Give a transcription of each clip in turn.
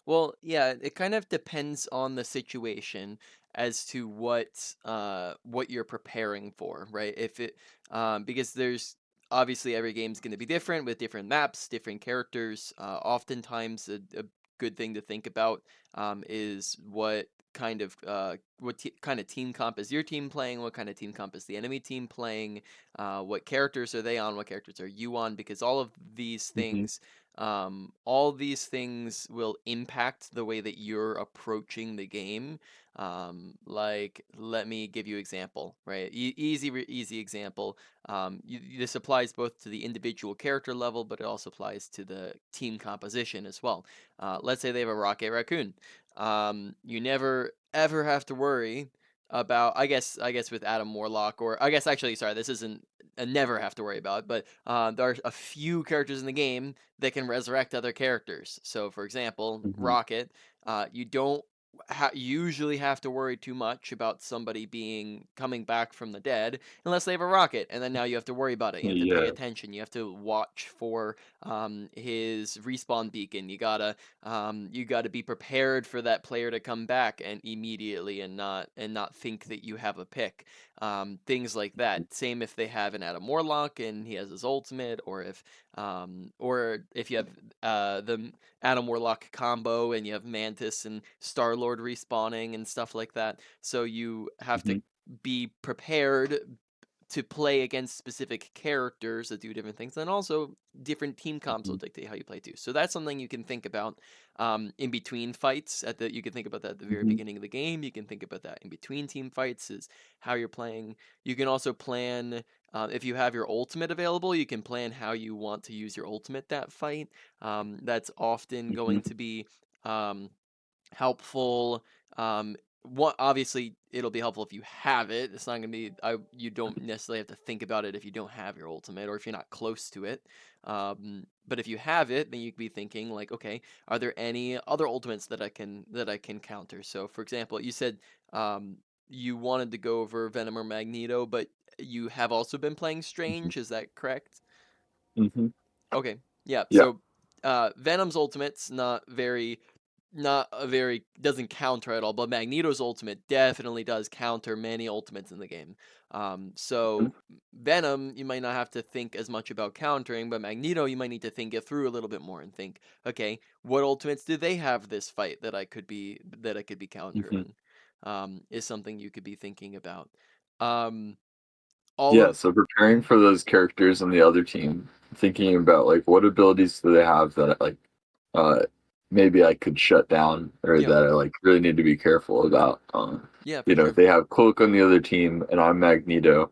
Well, yeah, it kind of depends on the situation as to what you're preparing for, right? If it because there's obviously every game's going to be different with different maps, different characters. Oftentimes, a good thing to think about is kind of team comp is your team playing, what kind of team comp is the enemy team playing, what characters are they on, what characters are you on, because Hmm. all these things will impact the way that you're approaching the game. Like, let me give you example, right? Easy example. This applies both to the individual character level, but it also applies to the team composition as well. Let's say they have a Rocket Raccoon. You never ever have to worry about, I guess with Adam Warlock, or I guess actually, sorry, this isn't a never have to worry about, but there are a few characters in the game that can resurrect other characters. So, for example, Hmm. Rocket, you don't usually have to worry too much about somebody being coming back from the dead unless they have a rocket, and then now you have to worry about it. You have to pay Yeah. attention. You have to watch for his respawn beacon. You got to be prepared for that player to come back and immediately, and not think that you have a pick. Things like that. Same if they have an Adam Warlock and he has his ultimate, or if you have the Adam Warlock combo and you have Mantis and Star Lord respawning and stuff like that. So you have to Hmm. be prepared to play against specific characters that do different things, and also different team comps will Hmm. dictate how you play too. So that's something you can think about in between fights. You can think about that at the very Hmm. beginning of the game. You can think about that in between team fights is how you're playing. You can also plan if you have your ultimate available. You can plan how you want to use your ultimate that fight. That's often Hmm. going to be um, helpful. What obviously it'll be helpful if you have it. It's not gonna be. You don't necessarily have to think about it if you don't have your ultimate or if you're not close to it. But if you have it, then you could be thinking like, okay, are there any other ultimates that I can counter? So, for example, you said you wanted to go over Venom or Magneto, but you have also been playing Hmm. Strange. Is that correct? Hmm. Okay. Yeah. Yeah. So Venom's ultimate's not a very doesn't counter at all, but Magneto's ultimate definitely does counter many ultimates in the game. Mhm. So Venom, you might not have to think as much about countering, but Magneto, you might need to think it through a little bit more and think, okay, what ultimates do they have this fight that I could be Mhm. countering? Is something you could be thinking about. Um, all Yeah, of so preparing for those characters on the other team, thinking about like what abilities do they have that like uh maybe I could shut down or Yep, that I like really need to be careful about. yeah, for If sure. they have Cloak on the other team and I'm Magneto,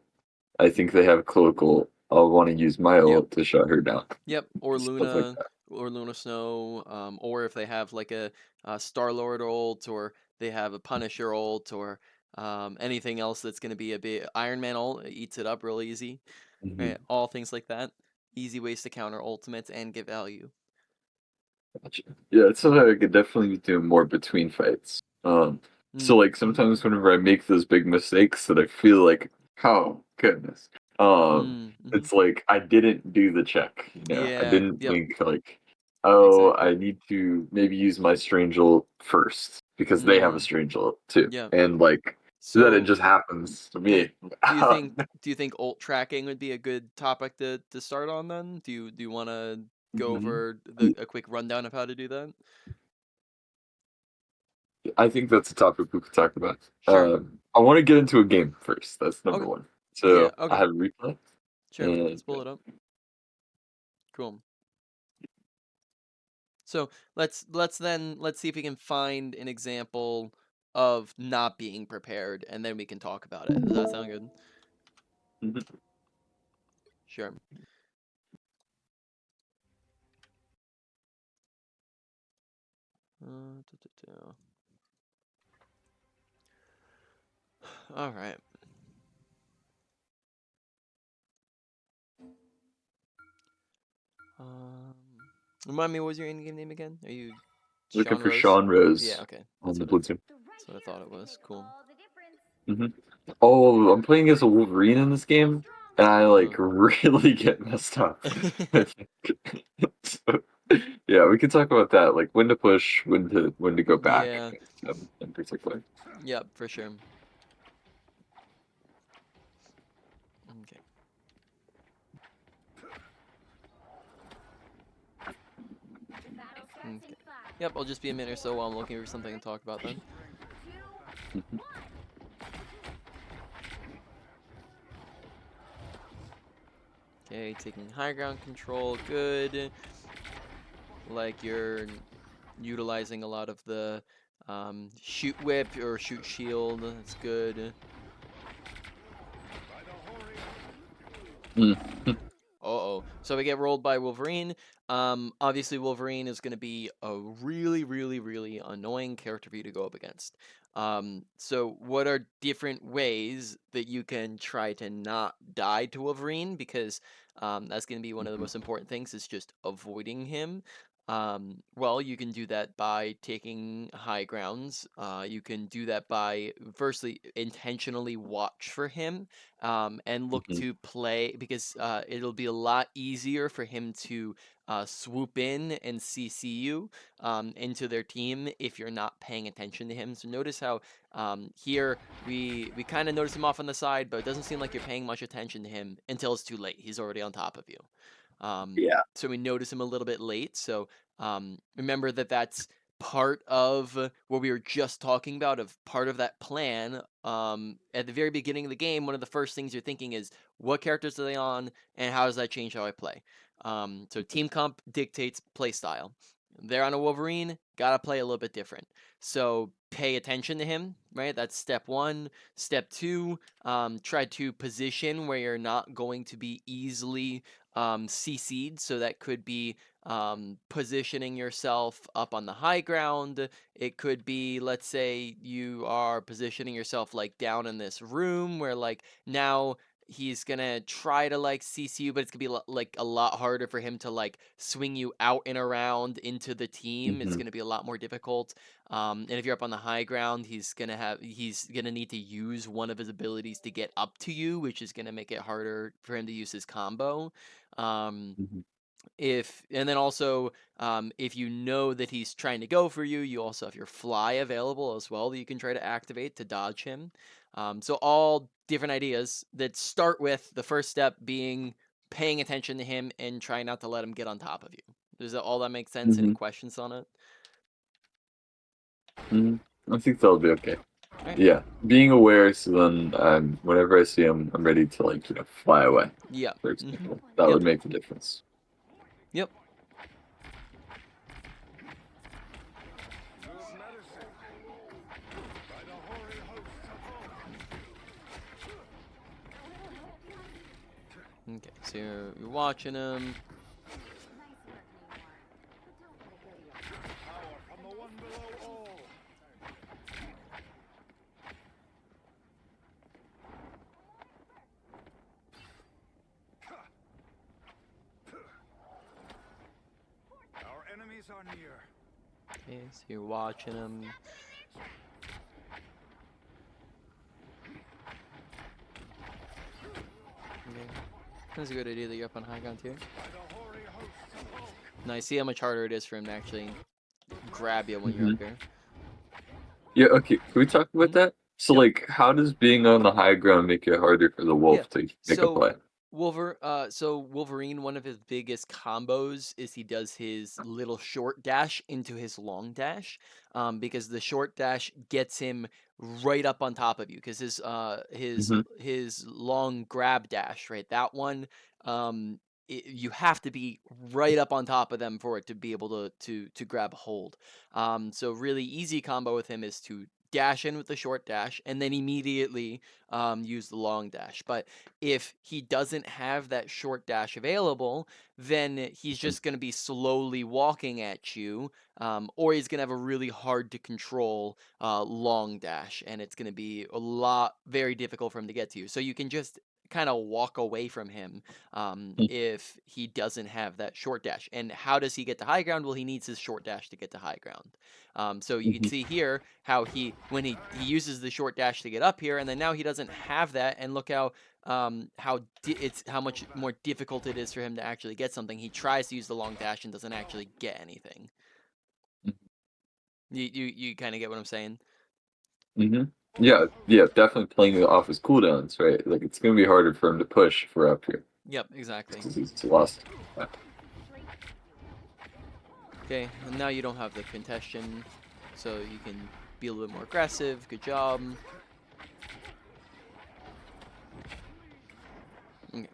I think they have Cloak. I'll want to use my Yep. ult to shut her down. Yep, or Stuff like Luna, that. or Luna Snow, or if they have like a Star Lord ult, or they have a Punisher ult, or anything else that's going to be a bit Iron Man ult eats it up real easy. Hmm. Right, all things like that, easy ways to counter ultimates and get value. Gotcha. Yeah, it's something I could definitely be doing more between fights. So Mm, like sometimes whenever I make those big mistakes that I feel like, oh goodness, um, mm-hmm. it's like I didn't do the check. I Yeah, didn't yep, think like, oh, exactly. I need to maybe use my strange ult first because they have a Mm, strange ult too, yeah. and like then it So, just happens to yeah, me. do you think do you think ult tracking would be a good topic to start on then? Do you want to go Mhm. over a quick rundown of how to do that? I think that's a topic we could talk about. Sure. I want to get into a game first. That's number Okay. one. Yeah, So I okay. have replay, Sure. and Let's pull it up. Cool. So let's see if we can find an example of not being prepared, and then we can talk about it. Does that sound good? Mhm. Sure. Da. All right. Um, Remind me, what was your in-game name again? Are you Looking Sean for Rose? Sean Yeah. Rose Okay. on That's the what I. Platoon. That's what I thought it was. Cool. Hmm. Oh, I'm playing as a Wolverine in this game, and I like Uh. really get messed up. I think. Yeah, we can talk about that, like when to push, when to go back, Yeah. in particular. Yep, for sure. Okay. Okay. Yep, I'll just be a minute or so while I'm looking for something to talk about then. Mhm. Okay, taking high ground control, good. Like you're utilizing a lot of the shoot whip or shoot shield. That's good. Mm. Uh-oh. So we get rolled by Wolverine. Obviously Wolverine is going to be a really, really, really annoying character for you to go up against. So what are different ways that you can try to not die to Wolverine? Because that's going to be one of the Mhm. most important things is just avoiding him. Well, you can do that by taking high grounds. You can do that by firstly intentionally watch for him and look Mhm. to play because it'll be a lot easier for him to swoop in and CC you into their team if you're not paying attention to him. So notice how here we kind of notice him off on the side, but it doesn't seem like you're paying much attention to him until it's too late. He's already on top of you. Yeah. So we notice him a little bit late. So remember that that's part of what we were just talking about of part of that plan at the very beginning of the game. One of the first things you're thinking is what characters are they on and how does that change how I play. So team comp dictates play style. They're on a Wolverine, gotta play a little bit different. So pay attention to him, right? That's step one. Step two, try to position where you're not going to be easily CC'd. So that could be positioning yourself up on the high ground. It could be, let's say, you are positioning yourself like down in this room where like now he's gonna try to like CC you, but it's gonna be like a lot harder for him to like swing you out and around into the team. It's Mhm. gonna be a lot more difficult. And if you're up on the high ground, he's gonna need to use one of his abilities to get up to you, which is gonna make it harder for him to use his combo. Um, Mhm. if and then also if you know that he's trying to go for you, you also have your fly available as well that you can try to activate to dodge him. So all different ideas that start with the first step being paying attention to him and trying not to let him get on top of you. Does that all that make sense? Any Mhm. questions on it? Mhm. I think that'll be okay. All right. Yeah, being aware, so then whenever I see him, I'm ready to like fly away. Yeah. For Mm-hmm. example, that Yep. would make the difference. Yep. Okay. So you're watching him. Our enemies are near. Okay. So you're watching him. Okay. That's a good idea that you're up on high ground too. By the hoary hosts of Hulk. Now I see how much harder it is for him to actually grab you when you're Hmm. up here. Yeah, okay. Can we talk about Hmm. that? So, Yep. like, how does being on the high ground make it harder for the Yeah. wolf to make a So play? so Wolverine, one of his biggest combos is he does his little short dash into his long dash, because the short dash gets him right up on top of you. Because Hmm. his long grab dash, right? That one, you have to be right up on top of them for it to be able to grab a hold. So really easy combo with him is to dash in with the short dash and then immediately use the long dash. But if he doesn't have that short dash available, then he's just going to be slowly walking at you, or he's going to have a really hard to control long dash, and it's going to be very difficult for him to get to you. So you can just kind of walk away from him if he doesn't have that short dash. And how does he get to high ground? Well, he needs his short dash to get to high ground. So you can Hmm. see here how he uses the short dash to get up here, and then now he doesn't have that, and look how how much more difficult it is for him to actually get something. He tries to use the long dash and doesn't actually get anything. You kind of get what I'm saying? Mm-hmm. Yeah, yeah, definitely playing it off his cooldowns, right? Like it's gonna be harder for him to push for up here Yep, exactly. because he's lost. Okay, and now you don't have the contention, so you can be a little bit more aggressive. Good job. Okay.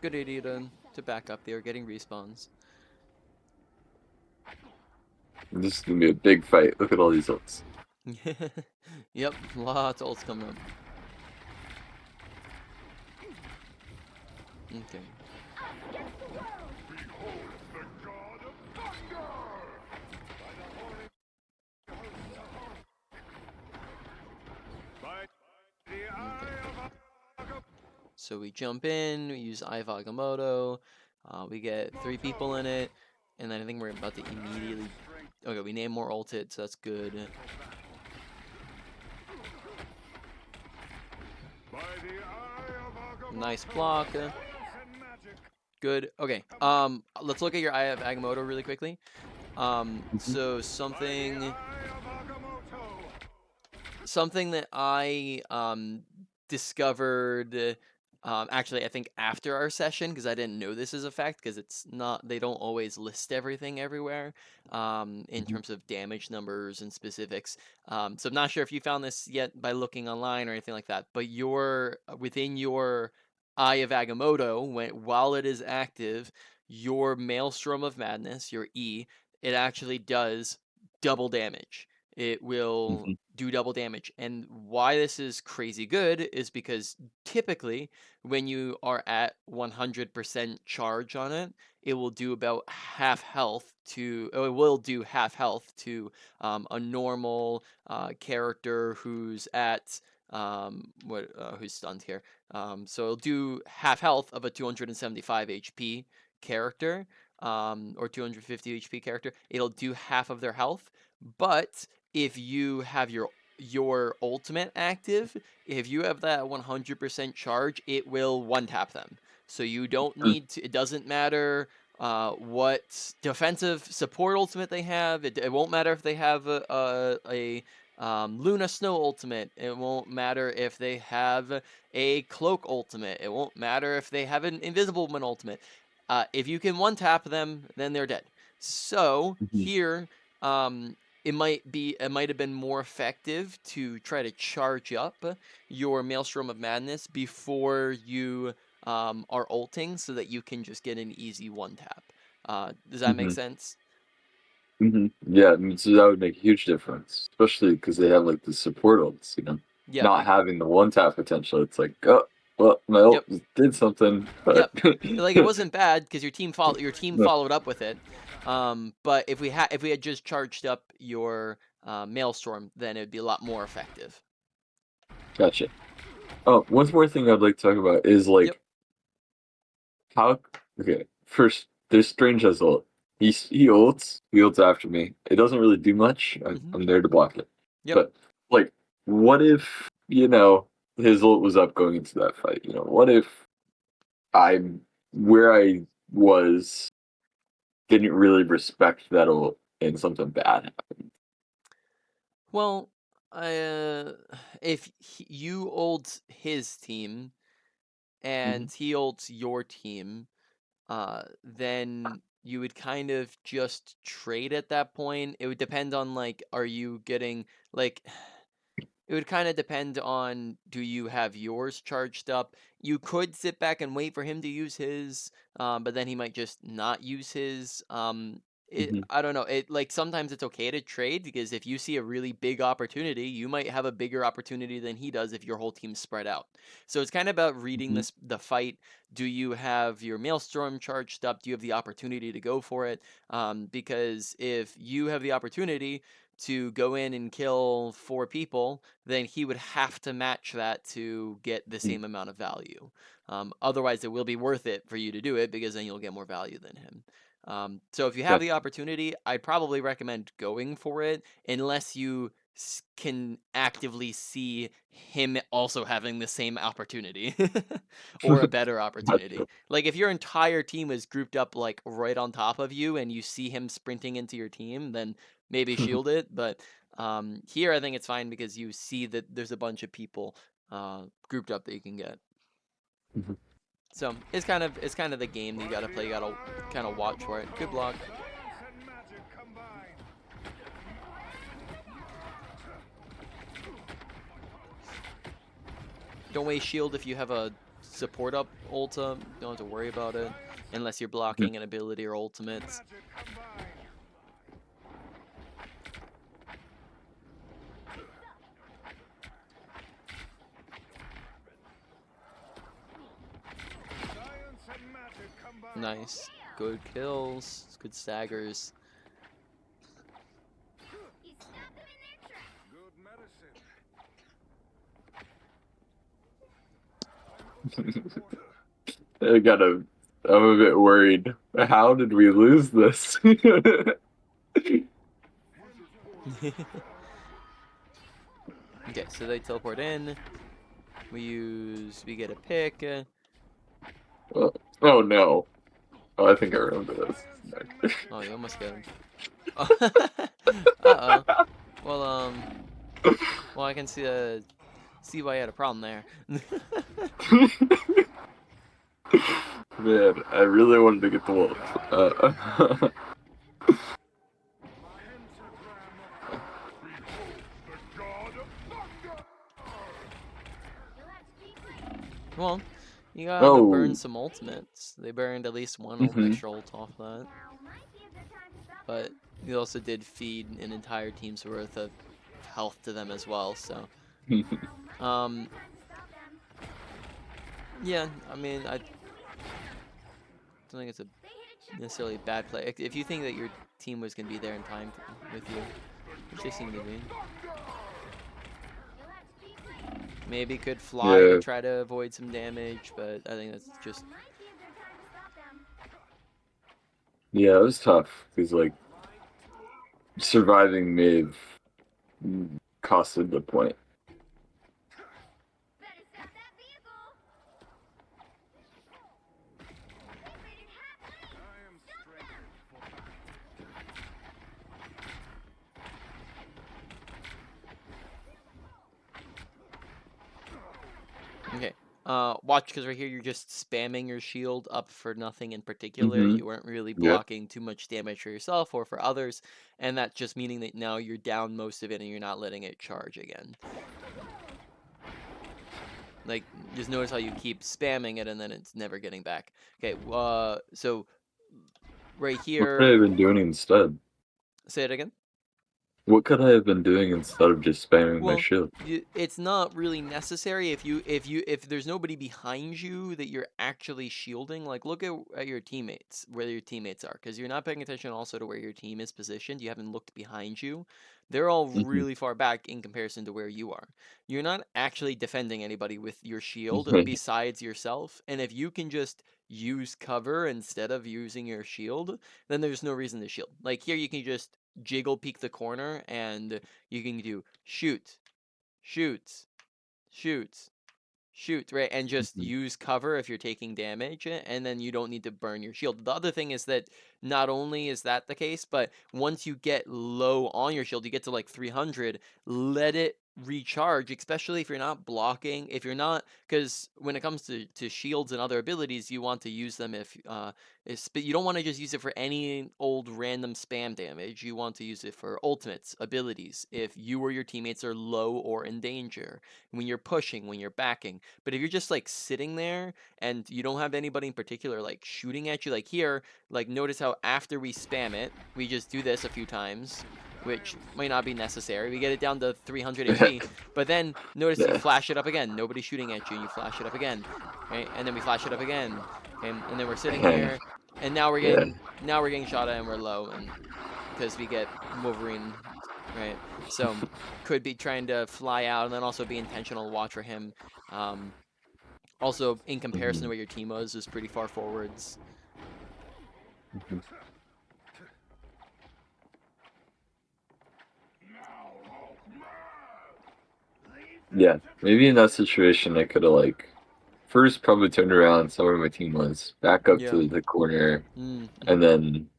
Good idea to back up there, getting respawns. This is gonna be a big fight. Look at all these ults. Yep, lots of ults coming up. Okay. By the eye of So we jump in, we use Eye of Agamotto, we get 3 people in it, and then I think we're about to immediately... Okay, we name more ulted, so that's good. By the eye of Nice block. and magic. Good. Okay. Let's look at your Eye of Agamotto really quickly. Mhm. So By the something eye of Agamotto. something that I discovered actually I think after our session, because I didn't know this is a fact, because it's not, they don't always list everything everywhere in Mhm. terms of damage numbers and specifics. So I'm not sure if you found this yet by looking online or anything like that, but your within your Eye of Agamotto, while it is active, your Maelstrom of Madness, your E, it actually does double damage. It will Mhm. do double damage. And why this is crazy good is because typically when you are at 100% charge on it, it will do about half health to, it will do half health to a normal character who's at, who's stunned here. So it'll do half health of a 275 HP character, or 250 HP character. It'll do half of their health, but if you have your ultimate active, if you have that 100% charge, it will one tap them. So you don't Mhm. need to. It doesn't matter what defensive support ultimate they have. It won't matter if they have a Luna Snow ultimate. It won't matter if they have a Cloak ultimate. It won't matter if they have an Invisible Woman ultimate. If you can one tap them, then they're dead. So Mhm. here, it might have been more effective to try to charge up your Maelstrom of Madness before you are ulting, so that you can just get an easy one tap. Does that make Mhm. sense? Mhm. Yeah, I mean, so that would make a huge difference, especially because they have like the support ults. Yep. Not having the one tap potential. It's like, oh, well, my ult Yep. did something, but Yep. Like, it wasn't bad because your team no, followed up with it. But if we had just charged up your Maelstrom, then it'd be a lot more effective. gotcha. Oh, one more thing I'd like to talk about is Yep. like how. Okay, first, there's Strange as ult. He ults after me. It doesn't really do much. Hmm. I'm there to block it. Yep. But like, what if his ult was up going into that fight? What if I'm where I was didn't really respect that ult and something bad happened? Well, if you ult his team Hmm. and he ults your team, then you would kind of just trade at that point. It would depend on, like, are you getting, like, it would kind of depend on, do you have yours charged up? You could sit back and wait for him to use his, but then he might just not use his. Hmm. I don't know. It, like, sometimes it's okay to trade, because if you see a really big opportunity, you might have a bigger opportunity than he does if your whole team's spread out. So it's kind of about reading Hmm. the fight. Do you have your Maelstrom charged up? Do you have the opportunity to go for it? Because if you have the opportunity to go in and kill 4 people, then he would have to match that to get the same amount of value. Otherwise, it will be worth it for you to do it, because then you'll get more value than him. So if you have the Gotcha. opportunity, I'd probably recommend going for it, unless you can actively see him also having the same opportunity or a better opportunity. Gotcha. Like if your entire team is grouped up like right on top of you and you see him sprinting into your team, then maybe shield it. But here I think it's fine because you see that there's a bunch of people grouped up that you can get. Mhm. So it's kind of the game that you gotta play. You gotta kind of watch for it. Good block. Science and magic combined. Don't waste shield if you have a support up ulta. Don't have to worry about it unless you're Mhm. blocking an ability or ultimates. Magic combined. Science and magic combined. Nice. Good kills. Good staggers. Good medicine. I'm a bit worried. How did we lose this? Okay, so they teleport in. We get a pick. Oh no. Oh, I think I remember Science and this. magic Oh, you almost got him. combined. Uh-oh. Well, I can see why you had a problem there. Man, I really wanted to get the wolf. Pentagram of behold the god of thunder. Well, you got to burn oh. some ultimates. They burned at least one hmm extra ult off that. But you also did feed an entire team's worth of health to them as well, so um yeah, I mean I don't think it's a necessarily bad play. If you think that your team was gonna be there in time with you, which they seem to be. Maybe could fly to yeah. try to avoid some damage, but I think that's just Yeah, it was tough because like surviving may have costed the point. I am strengthened for battle. okay. Watch, because right here you're just spamming your shield up for nothing in particular. hmm You weren't really Yeah. blocking too much damage for yourself or for others, and that's just meaning that now you're down most of it and you're not letting it charge again. Like, just notice how you keep spamming it and then it's never getting back. Okay, so right What could I here, have been doing instead? say it again. What could I have been doing instead of just spamming my Well, shield? it's not really necessary if there's nobody behind you that you're actually shielding. Like look at your teammates, where your teammates are, because you're not paying attention also to where your team is positioned. You haven't looked behind you. They're all hmm really far back in comparison to where you are. You're not actually defending anybody with your shield besides yourself. And if you can just use cover instead of using your shield, then there's no reason to shield. Like here, you can just jiggle peek the corner and you can do shoot, shoot, shoot, shoot, right? And just use cover if you're taking damage, and then you don't need to burn your shield. The other thing is that not only is that the case, but once you get low on your shield, you get to like 300, let it recharge, especially if you're not blocking, if you're not, because when it comes to shields and other abilities, you want to use them but you don't want to just use it for any old random spam damage. You want to use it for ultimates, abilities, if you or your teammates are low or in danger, when you're pushing, when you're backing. But if you're just like sitting there and you don't have anybody in particular like shooting at you, like here, like notice how after we spam it, we just do this a few times, which might not be necessary. We get it down to 300 HP, but then notice you yeah. flash it up again. Nobody's shooting at you, and you flash it up again, right? And then we flash it up again, okay? And then we're sitting here, and now we're Yeah. getting shot at and we're low, and because we get Wolverine, right? So could be trying to fly out and then also be intentional watch for him. Also, in comparison to Mhm. where your team was pretty far forwards. Mhm. Yeah, maybe in that situation I could have like first probably turned around, saw where my team was, back up Yeah. to the corner, and Mm-hmm. then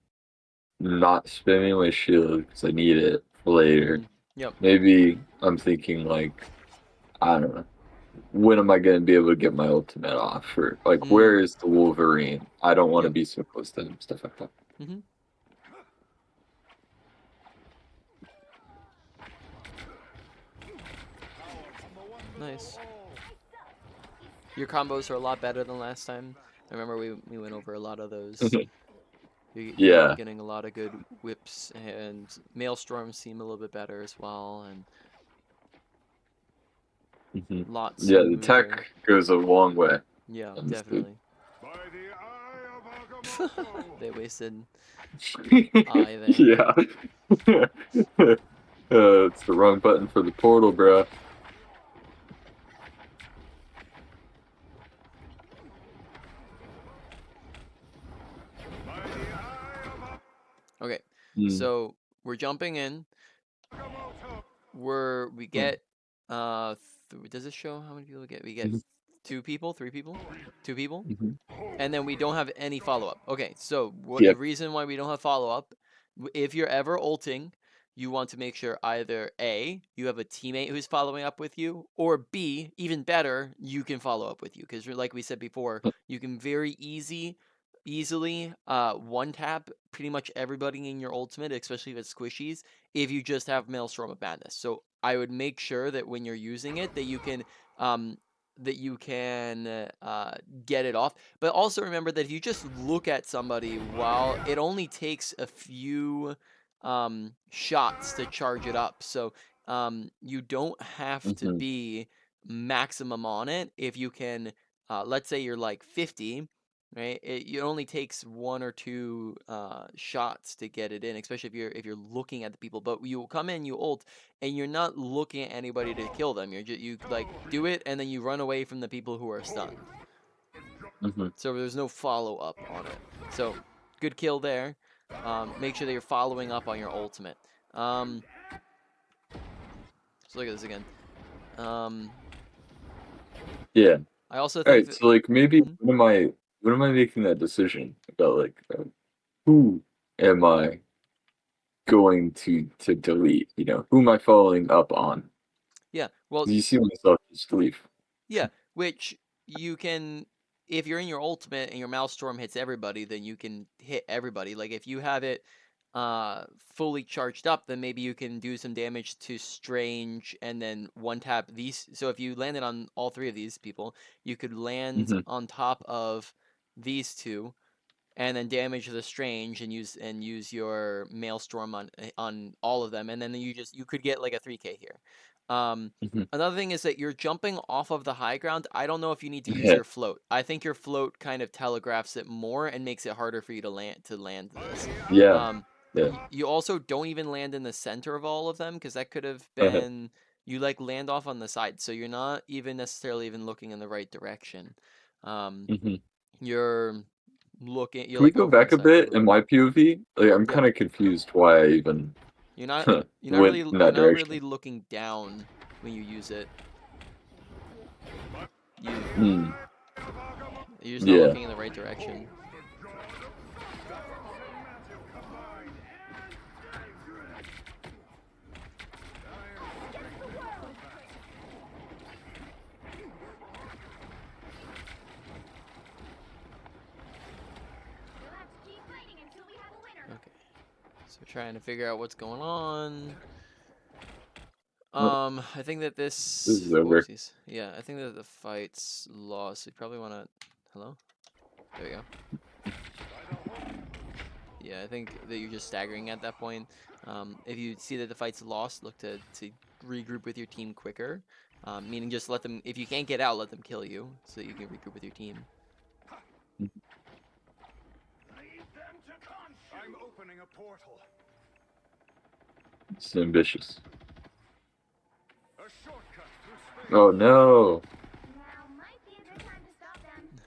not spamming my shield because I need it for later. Mm-hmm. Yep. Maybe I'm thinking like I don't know. When am I going to be able to get my ultimate off? Or like, Mm. where is the Wolverine? I don't want to Yep. be so close to him. Stuff like that. Mm-hmm. Nice. Your combos are a lot better than last time. I remember we went over a lot of those. You're Yeah. getting a lot of good whips, and Maelstorms seem a little bit better as well, and hmm a lot Yeah, the smoother. tech goes a long way Yeah, on this dude. definitely. By the eye of Agamotto. They wasted eye there. Yeah. It's the wrong button for the portal, bro. By the eye Okay, Mm. so we're jumping in. of Agamotto. We Mm. get does it show how many people we get? We get Mhm. 2 people, 3 people, 2 people, Mhm. and then we don't have any follow up. Okay, so the Yep. reason why we don't have follow up, if you're ever ulting, you want to make sure either A, you have a teammate who's following up with you, or B, even better, you can follow up with you. Because like we said before, you can very easily one tap pretty much everybody in your ultimate, especially if it's squishies, if you just have Maelstrom of Madness. So I would make sure that when you're using it, um that you can get it off. But also remember that if you just look at somebody, while it only takes a few shots to charge it up, so you don't have to hmm be maximum on it. If you can, let's say you're like 50, right? It only takes 1 or 2 shots to get it in, especially if you're looking at the people. But you come in, you ult, and you're not looking at anybody to kill them. You like do it, and then you run away from the people who are stunned. hmm So there's no follow up on it. So good kill there. Make sure that you're following up on your ultimate. Let's look at this again. Um, Yeah. I also All think right. that. So like maybe Mhm. when am I making that decision about like who am I going to delete? You know, who am I following up on? Yeah. Well, You see myself just leave. yeah, which you can, if you're in your ultimate and your Maelstrom hits everybody, then you can hit everybody. Like if you have it fully charged up, then maybe you can do some damage to Strange and then one tap these. So if you landed on all 3 of these people, you could land hmm on top of these 2 and then damage the Strange and use your Maelstrom on all of them, and then you could get like a 3K here. hmm Another thing is that you're jumping off of the high ground. I don't know if you need to use Yeah. your float. I think your float kind of telegraphs it more and makes it harder for you to land this. Yeah. Um, Yeah. you also don't even land in the center of all of them because that could have Uh-huh. been you like land off on the side, so you're not even necessarily even looking in the right direction. Um, hmm you're you're Can we like go over on the back a side of the bit in room. my POV? Like, I'm Yep. kind of confused why I even You're not went in you're that not really direction. looking down when you use it. You Mm, you're just not yeah. looking in the right direction. Okay. So trying to figure out what's going on. Oh, I think that this this is over. whoopsies. Yeah, I think that the fight's lost. You probably want to. Hello. There we go. Yeah, I think that you're just staggering at that point. If you see that the fight's lost, look to regroup with your team quicker. Meaning just let them. If you can't get out, let them kill you so that you can regroup with your team. I'm opening a portal. It's ambitious. A shortcut through space. Oh no. Now might be a good time to stop them.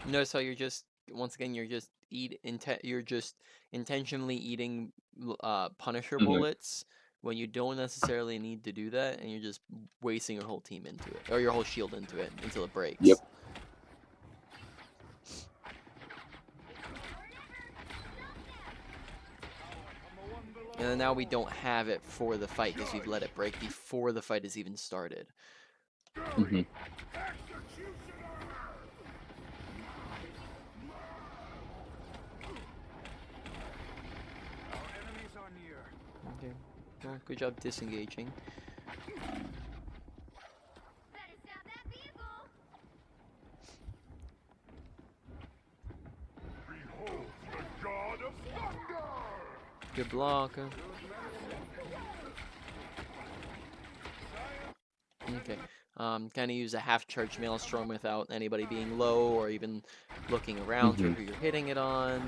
Notice how you're just once again you're just intentionally eating Punisher Mhm. bullets when you don't necessarily need to do that, and you're just wasting your whole team into it or your whole shield into it until it Yep. breaks. And then now we don't have it for the fight because we've let it break before the fight has even started. Mhm. Our enemies are near. Okay. Well, good job disengaging. Better stop that vehicle. Behold the god of thunder! Good block. Okay. Kind of use a half-charged Maelstrom without anybody being low or even looking around for Mhm. who you're hitting it on.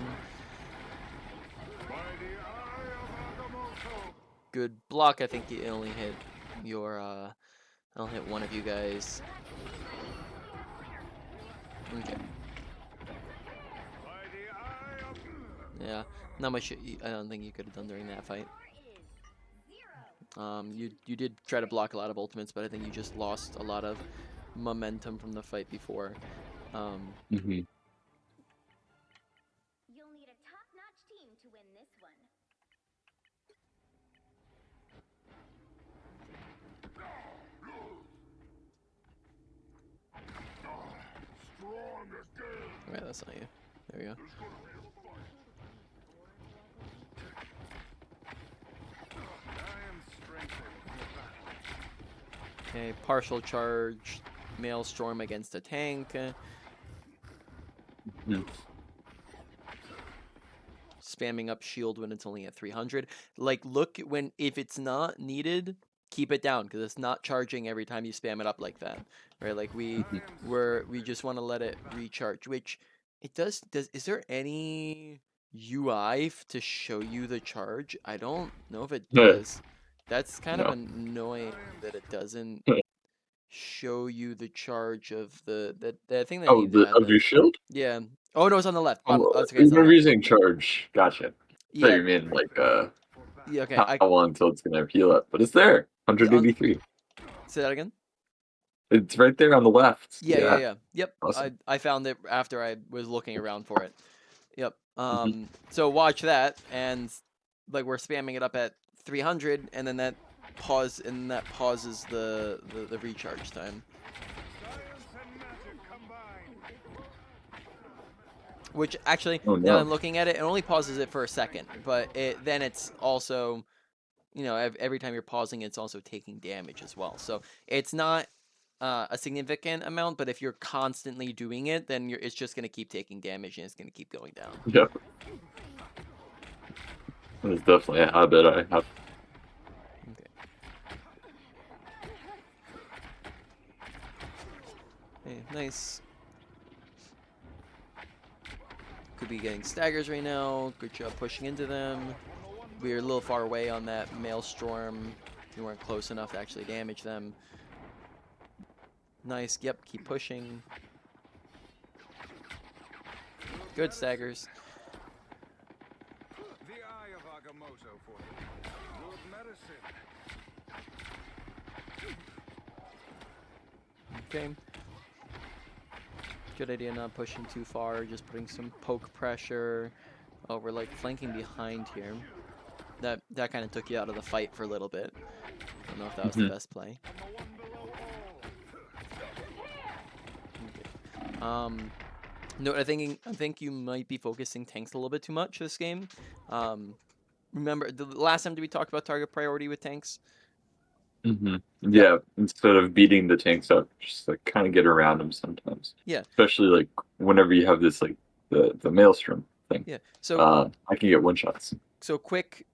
By the eye of Agamotto! Good block. I think it only hit your I'll hit one of you guys. Okay. By the eye of... Yeah. Not much I don't think you could have done during that fight. Score is 0. You did try to block a lot of ultimates, but I think you just lost a lot of momentum from the fight before. Mhm. You'll need a top-notch team to win this one. Strong again! Right, that's not you. There we go. I am strengthened for battle. Okay, partial charge, Maelstrom against a tank. Mhm. Spamming up shield when it's only at 300. Like, look when if it's not needed, keep it down because it's not charging every time you spam it up like that, right? Like we just want to let it recharge, which it does. Is there any UI to show you the charge? I don't know if it Yeah. does. That's kind of No. annoying that it doesn't show you the charge of the thing that Oh, needs to the add of that. your shield? Yeah. Oh no, it's on the left. Bottom. Oh, Oh, it's okay. It's on the even left. using charge. Gotcha. I thought Yeah. you mean like Yeah. Okay. how long until it's gonna heal up, but it's there. Yeah. 183. Say that again. It's right there on the left. Yeah, yeah, Yeah. yeah. Yep. Awesome. I found it after I was looking around for it. Yep. Mhm. So watch that, and like we're spamming it up at 300, and then that pauses the recharge time. Science and magic combined. Which actually, Oh now that no. I'm looking at it, it only pauses it for a second, but then it's also, every time you're pausing, it's also taking damage as well. So it's not a significant amount, but if you're constantly doing it, then it's just going to keep taking damage and it's going to keep going down. Yep. It's definitely a habit I have. Okay. Hey, nice. Could be getting staggers right now. Good job pushing into them. We're a little far away on that Maelstrom. We weren't close enough to actually damage them. Nice. Yep, keep pushing. Good staggers. The eye of Agamotto for you. Good medicine. Okay. Good idea not pushing too far, just putting some poke pressure. Oh, we're like flanking behind here. That kind of took you out of the fight for a little bit. Don't know if that was the Mhm. best play. From the one below all. Okay. No, I think you might be focusing tanks a little bit too much this game. Remember the last time we talked about target priority with tanks? Mhm. Yep. Yeah, instead of beating the tanks up, just like kind of get around them sometimes. Yeah. Especially like whenever you have this like the maelstrom thing. Yeah. So I can get one shots. quick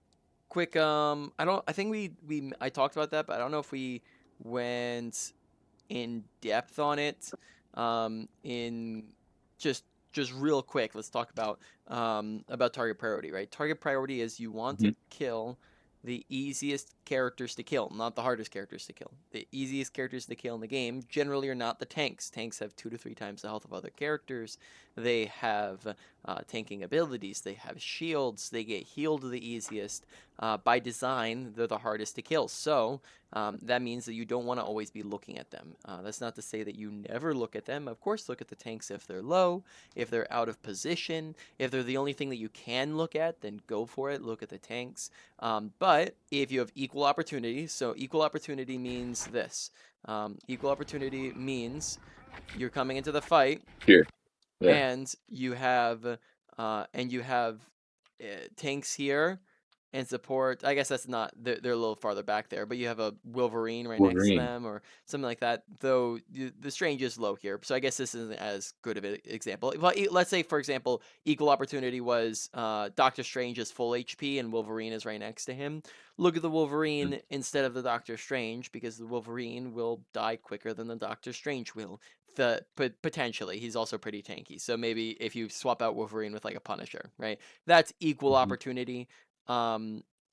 I think I talked about that, but I don't know if we went in depth on it. In just real quick, let's talk about target priority, right? Target priority is you want to Mhm. kill the easiest characters to kill, not the hardest characters to kill. The easiest characters to kill in the game generally are not the tanks. Tanks have 2 to 3 times the health of other characters. They have tanking abilities. They have shields. They get healed the easiest. By design, they're the hardest to kill. So that means that you don't want to always be looking at them. That's not to say that you never look at them. Of course, look at the tanks if they're low, if they're out of position. If they're the only thing that you can look at, then go for it. Look at the tanks. But if you have equal opportunity, so equal opportunity means this. Equal opportunity means you're coming into the fight Here. Yeah. and you have tanks here and support. I guess that's not, they're a little farther back there, but you have a Wolverine right next to Wolverine. them or something like that, though the Strange is low here, so I guess this isn't as good of an example. But let's say, for example, equal opportunity was Doctor Strange is full HP and Wolverine is right next to him. Look at the Wolverine instead of the Doctor Strange, because the Wolverine will die quicker than the Doctor Strange will. Potentially, he's also pretty tanky. So maybe if you swap out Wolverine with like a Punisher, right? That's equal Mhm. opportunity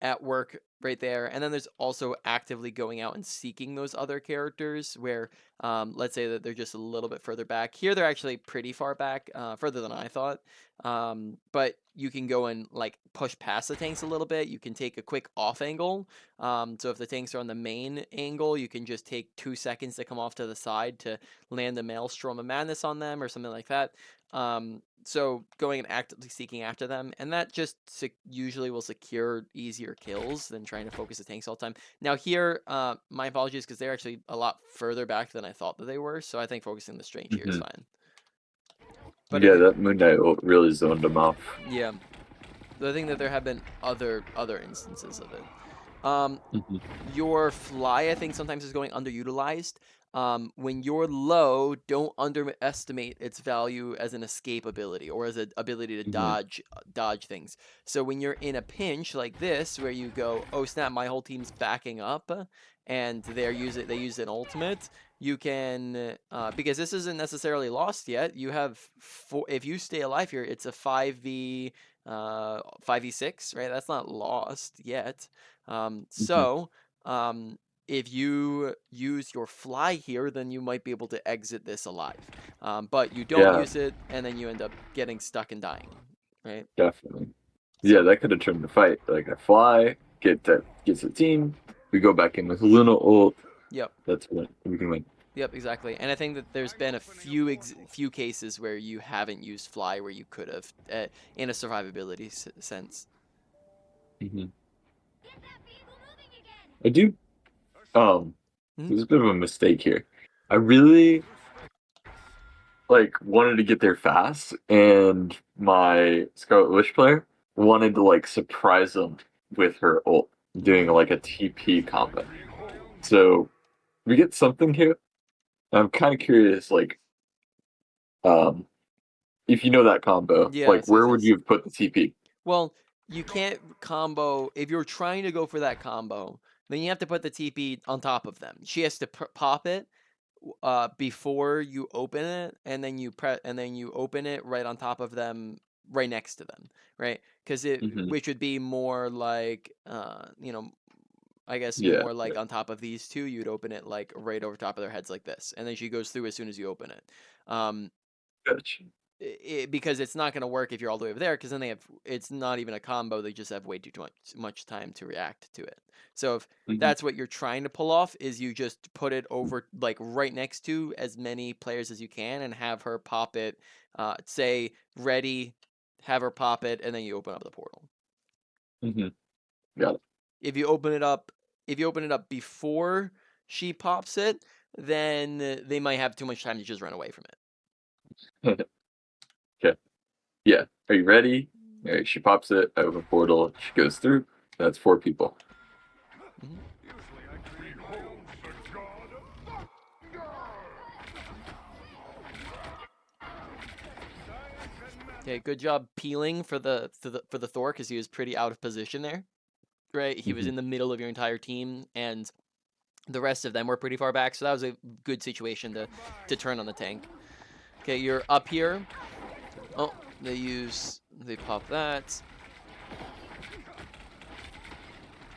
at work right there. And then there's also actively going out and seeking those other characters where let's say that they're just a little bit further back. Here they're actually pretty far back, further than I thought. But you can go and like push past the tanks a little bit. You can take a quick off angle. So if the tanks are on the main angle, you can just take 2 seconds to come off to the side to land the Maelstrom of Madness on them or something like that. So going and actively seeking after them, and that just usually will secure easier kills than trying to focus the tanks all the time. Now here, my apologies, because they're actually a lot further back than I thought that they were, so I think focusing the Strange here is Mhm. fine. But Yeah, that Moon Knight really zoned him off. yeah, I think that there have been other instances of it. Mhm. Your fly, I think, sometimes is going underutilized. When you're low, don't underestimate its value as an escape ability or as an ability to Mhm. dodge things. So when you're in a pinch like this, where you go, oh snap, my whole team's backing up, and they use an ultimate, you can because this isn't necessarily lost yet. You have if you stay alive here, it's a 5v6, right? That's not lost yet. Mhm. If you use your fly here, then you might be able to exit this alive. But you don't Yeah, use it, and then you end up getting stuck and dying, right? definitely. Yeah, So, that could have turned the fight. Like I fly, gets the team. We go back in with Luna ult. yep, That's when we can win. yep, exactly. And I think that there's been a few cases where you haven't used fly where you could have, in a survivability sense. Mhm. Get that vehicle moving again! I do. Mhm. There's a bit of a mistake here. I really like wanted to get there fast, and my Scarlet Witch player wanted to like surprise them with her ult, doing like a TP combo. So we get something here. I'm kind of curious, like, um, if you know that combo, like, Yes, yes, where would yes. you have put the TP? Well, you can't combo if you're trying to go for that combo. Then you have to put the TP on top of them. She has to pop it before you open it, and then you open it right on top of them, right next to them, right? Because Hmm. which would be more like I guess Yeah, more like yeah, on top of these two, you'd open it like right over top of their heads like this, and then she goes through as soon as you open it. Um, gotcha. because it's not going to work if you're all the way over there, because then it's not even a combo, they just have way too much time to react to it. So if Hmm. that's what you're trying to pull off, is you just put it over like right next to as many players as you can and have her pop it, say ready, have her pop it, and then you open up the portal. Hmm. Got if you open it up if you open it up before she pops it, then they might have too much time to just run away from it. Okay. Yeah. Are you ready? All right, she pops it, I open portal, she goes through. That's 4 people. it. Mhm. Usually I clean homes for God of Science and Okay, math. good job peeling for the Thor, because he was pretty out of position there. Right, he was Hmm. in the middle of your entire team, and the rest of them were pretty far back. So that was a good situation Come to by. turn on the tank. Okay, you're up here. Oh, they pop that.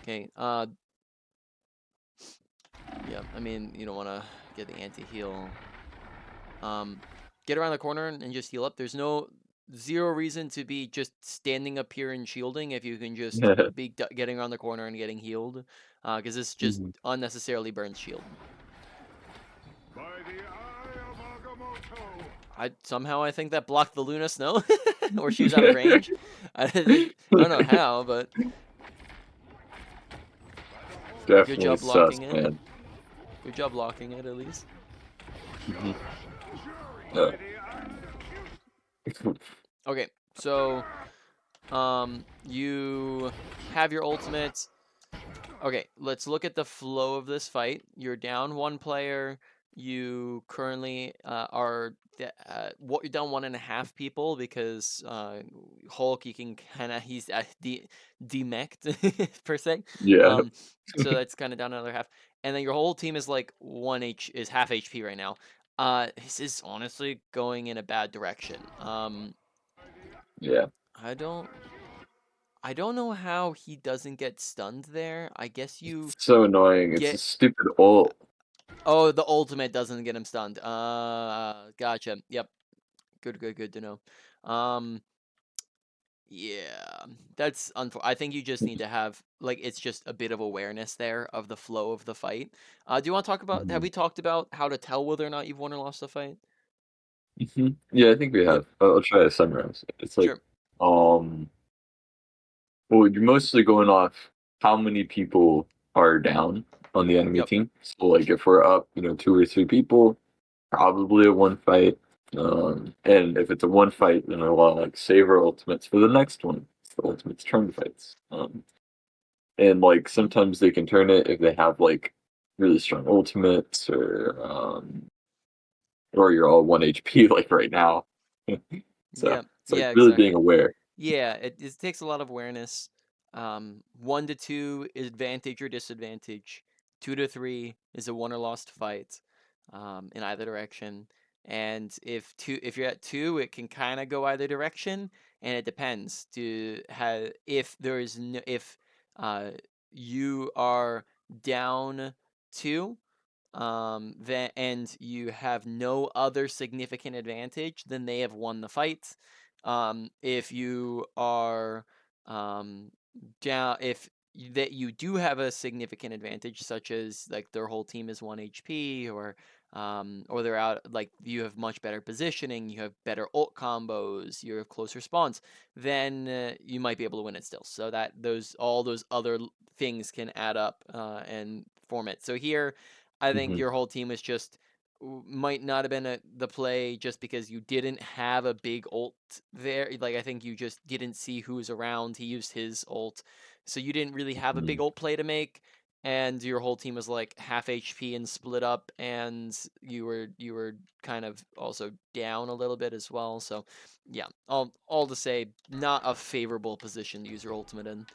Okay, Yeah, I mean, you don't want to get the anti-heal. Get around the corner and just heal up. There's zero reason to be just standing up here and shielding if you can just be getting around the corner and getting healed, because this just Mhm. unnecessarily burns shield. By the eye of Agamotto. I think that blocked the Luna Snow, or she was out of range. I don't know how, but good Definitely job sus, blocking it. man. Good job blocking it at least. Mhm. By Uh, the eye. Okay, so you have your ultimate. Okay, let's look at the flow of this fight. You're down one player. You currently are you're down 1.5 people because Hulk, you can kind of he's demeched per se. yeah. So that's kind of down another half, and then your whole team is like half HP right now. This is honestly going in a bad direction. Yeah. I don't I don't know how he doesn't get stunned there. I guess you It's so annoying. It's a get. stupid ult. Oh, the ultimate doesn't get him stunned. Gotcha. Yep. Good to know. Um, yeah, that's I think you just need to have like it's just a bit of awareness there of the flow of the fight. Do you want to talk about? Have Mhm. we talked about how to tell whether or not you've won or lost a fight? Yeah, I think we Yep. have. I'll try to summarize. It's like, Sure. um, well, you're mostly going off how many people are down on the enemy Yep. team. So, like, if we're up, 2 or 3 people, probably a one fight. And if it's a one fight, then I want to like save our ultimates for the next one. It's the ultimates turn fights. And like Mhm. sometimes they can turn it if they have like really strong ultimates or you're all 1 HP like right now. So Yeah. it's like Yeah. really being Exactly. aware. Yeah, it takes a lot of awareness. 1 to 2 is advantage or disadvantage. 2 to 3 is a won or lost fight, in either direction. And if you're at 2, it can kind of go either direction, and it depends to have if there is no if you are down 2, then and you have no other significant advantage, then they have won the fight. If you are um, down, if that you do have a significant advantage, such as like their whole team is 1 HP, or they're out, like you have much better positioning, you have better ult combos, you have close response, then you might be able to win it still. So that all those other things can add up and form it. So here, I think Hmm. your whole team is just might not have been the play just because you didn't have a big ult there. Like I think you just didn't see who was around. He used his ult, so you didn't really have a big ult play to make. And your whole team was like half HP and split up, and you were kind of also down a little bit as well. So, yeah, all to say, not a favorable position to use your ultimate in.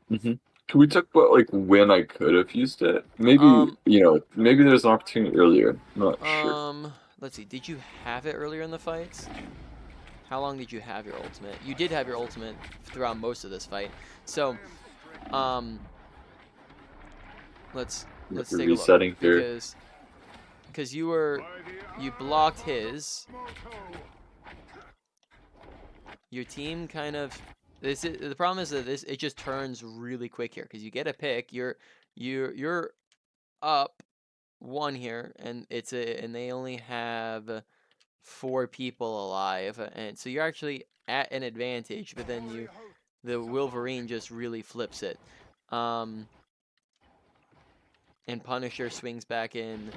Hmm. Can we talk about like when I could have used it? Maybe Um, maybe there's an opportunity earlier. I'm not sure. let's see. Did you have it earlier in the fight? How long did you have your ultimate? You did have your ultimate throughout most of this fight. So, um, let's Yeah, let's we're take a look resetting here. because By the you eye blocked of his. Agamotto. Your team kind of the problem is that it just turns really quick here because you get a pick. You're up 1 here, and and they only have 4 people alive, and so you're actually at an advantage. But then the Wolverine just really flips it. Um, and Punisher swings back in.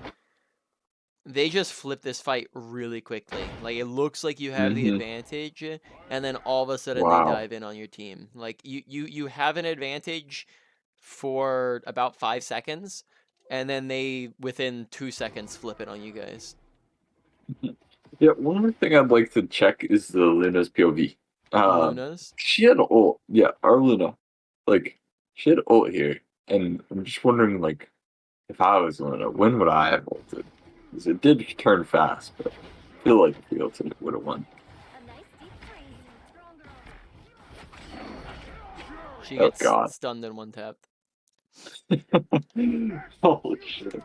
They just flip this fight really quickly. Like it looks like you have the Hmm. advantage, and then all of a sudden they Wow. dive in on your team. Like you have an advantage for about 5 seconds, and then they within 2 seconds flip it on you guys. Yeah, one more thing I'd like to check is the Luna's POV. Lunas. She had ult. Yeah, our Luna. Like, she had ult here. And I'm just wondering, like, if I was Luna, when would I have ulted? Because it did turn fast, but I feel like if we ulted, it would have won. A nice deep freeze. She Oh, gets God. stunned in 1 tap. Holy shit.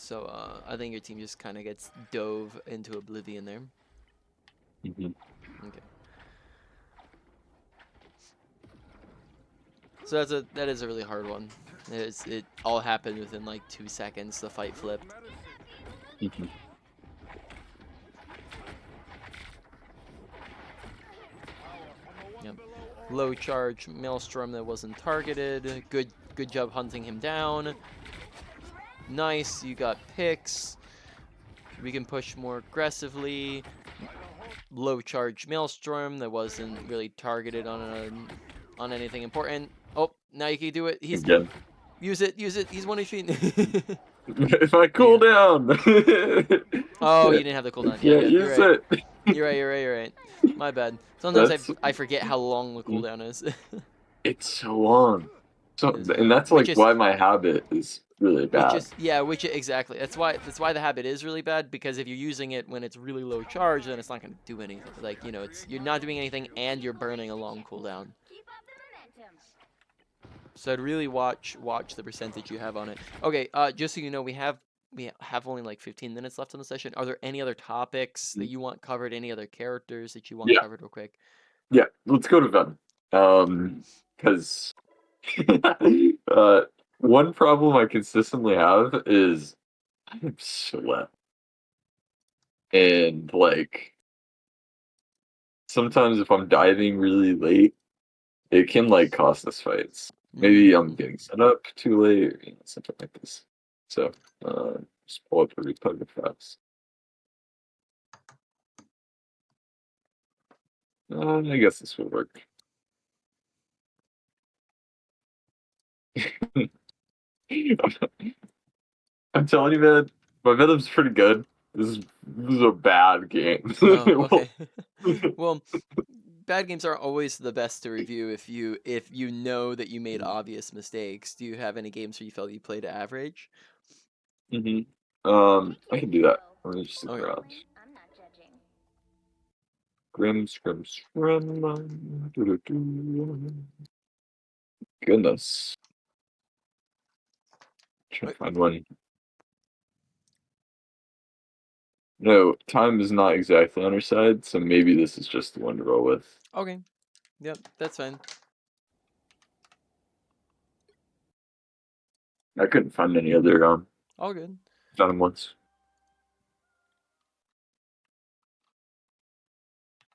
So I think your team just kind of gets dove into oblivion there. Mhm. Okay. So that is a really hard one. It all happened within like 2 seconds. The fight flipped. Mhm. Yep. Low charge maelstrom that wasn't targeted. Good job hunting him down. Nice, you got picks. We can push more aggressively. Low charge maelstrom that wasn't really targeted on anything important. Oh, now you can do it. Again. Use it. He's one HP. If I There you cool go. down. Oh, you didn't have the You cooldown. Yeah, can't yeah, you're use right. it. You're right. My bad. Sometimes That's I forget how long the cooldown is. it's so long. So Is and that's which like is why my habit is really bad. exactly. That's why the habit is really bad, because if you're using it when it's really low charge, then it's not going to do anything. Like, you're not doing anything and you're burning a long cooldown. Keep up the momentum. So I'd really watch the percentage you have on it. Okay, just so you know, we have only like 15 minutes left on the session. Are there any other topics that you want covered? Any other characters that you want Yeah, covered real quick? yeah. Let's go to Venom. Because one problem I consistently have is I'm sweat. And like sometimes if I'm diving really late, it can like cost us fights. Maybe I'm Mm. getting set up too late, or, something like this. So just pull up the replay fast. I guess this will work. I'm telling you, man, my Venom's pretty good. This is a bad game. Oh, okay. Well, bad games aren't always the best to review if you know that you made obvious mistakes. Do you have any games where you felt you played average? hmm Pick I your can do that. hero. Let me just look Okay. around. Villain, I'm not judging. Grim, scrim, scrim. Doo-doo-doo. Goodness. Trying to find one. No, time is not exactly on our side, so maybe this is just the one to roll with. Okay. Yep, that's fine. I couldn't find any other All good. Venom ones.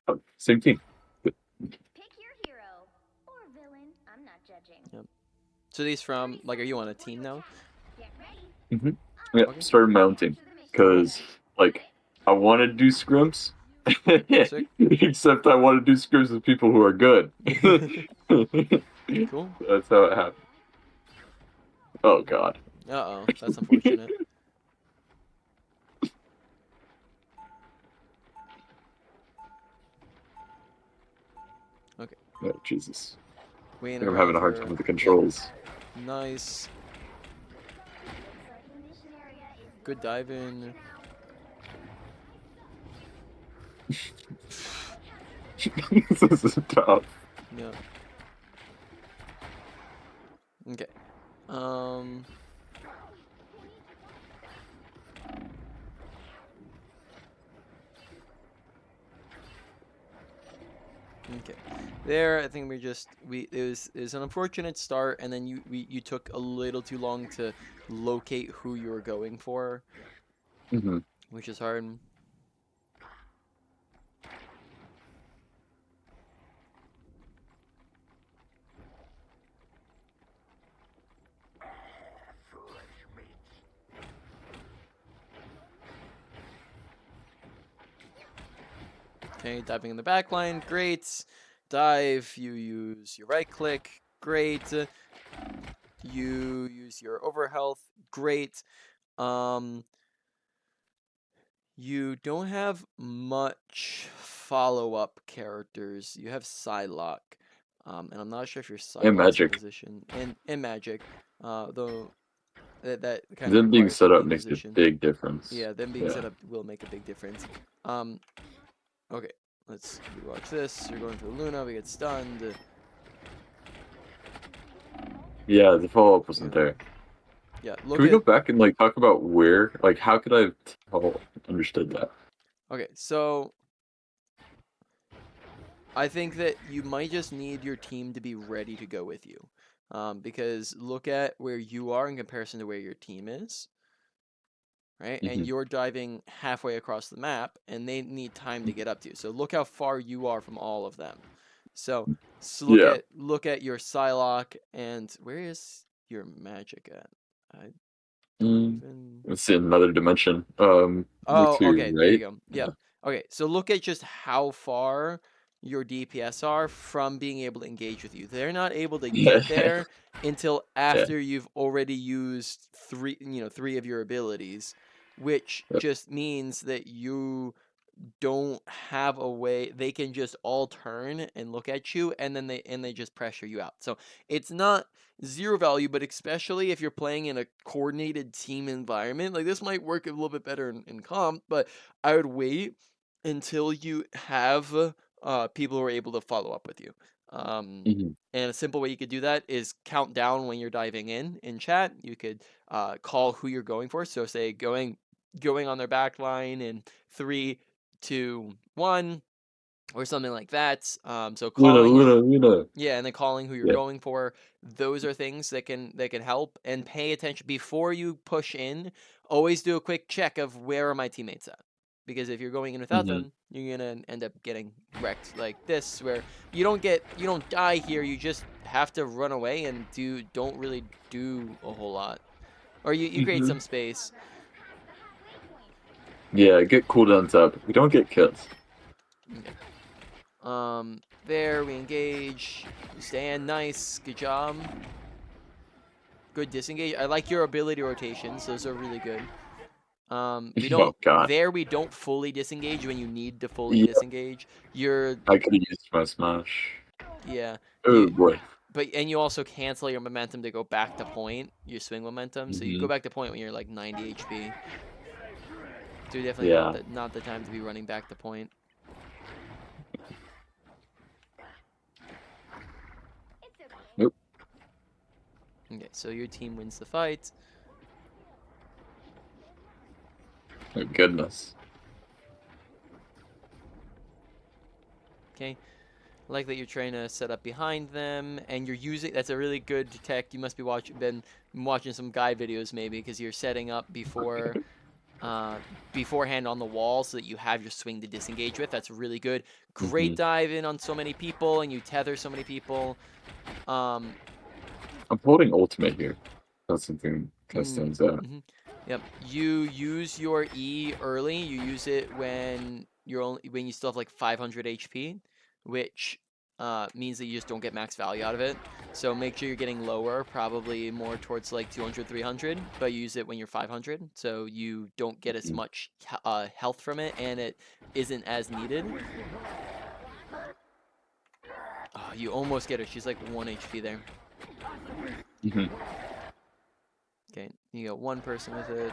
Oh, same team. Pick your hero. Or villain, I'm not judging. Yep. So these from, like, are you on a team now? Get ready. Yeah, Okay. started my own team Cool. because like I want to do scrims, Sick. except I want to do scrims with people who are good. Cool. That's how it happened. Oh God. Uh-oh, that's unfortunate. Okay. Oh, Jesus. I Waiting think I'm around having a hard for... time with the Yep. controls. Nice. Looks like the mission area is Good dive in. This is tough. Yeah. Okay. Um... Okay. There, I think it was an unfortunate start, and then you took a little too long to locate who you were going for, hmm which is hard. Okay, diving in the back line, great. Dive, you use your right click, great. You use your overhealth, great. Um, you don't have much follow-up characters. You have Psylocke, and I'm not sure if your And Psylocke's magic. position and magic, though that kind of Them being requires you set to up be makes a positioned. big difference. Yeah, them being Yeah. set up will make a big difference. Um, okay, let's rewatch this. You're going for Luna. We get stunned. Yeah, the follow up wasn't Yeah. there. Yeah, Can look we go at back and like talk about where? Like, how could I have understood that? okay, so I think that you might just need your team to be ready to go with you. Because look at where you are in comparison to where your team is, right? And Hmm. you're diving halfway across the map, and they need time to get up to you. So look how far you are from all of them. So, Yeah. look at your Psylocke, and where is your magic at? I don't Mm. even. It's in another dimension. Oh, To your okay, there you right. go. Yeah. Yep. Okay, so look at just how far your DPS are from being able to engage with you. They're not able to get Yeah. there until Yeah. after you've already used three of your abilities, which Yep. just means that you don't have a way they can just all turn and look at you, and then they just pressure you out. So it's not zero value, but especially if you're playing in a coordinated team environment, like this might work a little bit better in comp, but I would wait until you have people who are able to follow up with you. Hmm. And a simple way you could do that is count down when you're diving in chat. You could call who you're going for. So say going on their back line in 3, 2, 1, or something like that. So Luna, calling Luna, and Luna. yeah, and then calling who you're Yeah. going for. Those are things that can help. And pay attention before you push in. Always do a quick check of where are my teammates at. Because if you're going in without Hmm. them, you're gonna end up getting wrecked like this, where you don't die here. You just have to run away and don't really do a whole lot, or you create Hmm. some space. Yeah. Get cooldowns up. We don't get kills. Okay. There we engage. You stand. Nice. Good job. Good disengage. I like your ability rotations. Those are really good. We Oh don't God. there we don't fully disengage when you need to fully Yeah. disengage. You're I could have used my smash. yeah. Oh You boy. and you also cancel your momentum to go back to point, your swing momentum. So you go Hmm. back to point when you're like 90 HP. So definitely Yeah. not the time to be running back to point. Nope. Okay, so your team wins the fight. Oh goodness. Okay. I like that you're trying to set up behind them, and you're using. That's a really good tech. You must be been watching some guide videos maybe, because you're setting up beforehand on the wall so that you have your swing to disengage with. That's really good. Hmm. Great dive in on so many people, and you tether so many people. Um, I'm holding ultimate here. That's something that mm, stands out. mhm. Yep. You use your E early. You use it when you still have like 500 HP, which means that you just don't get max value out of it. So make sure you're getting lower, probably more towards like 200, 300, but you use it when you're 500, so you don't get as much health from it, and it isn't as needed. Oh, you almost get her. She's like 1 HP there. Hmm. Okay, you got one person with it.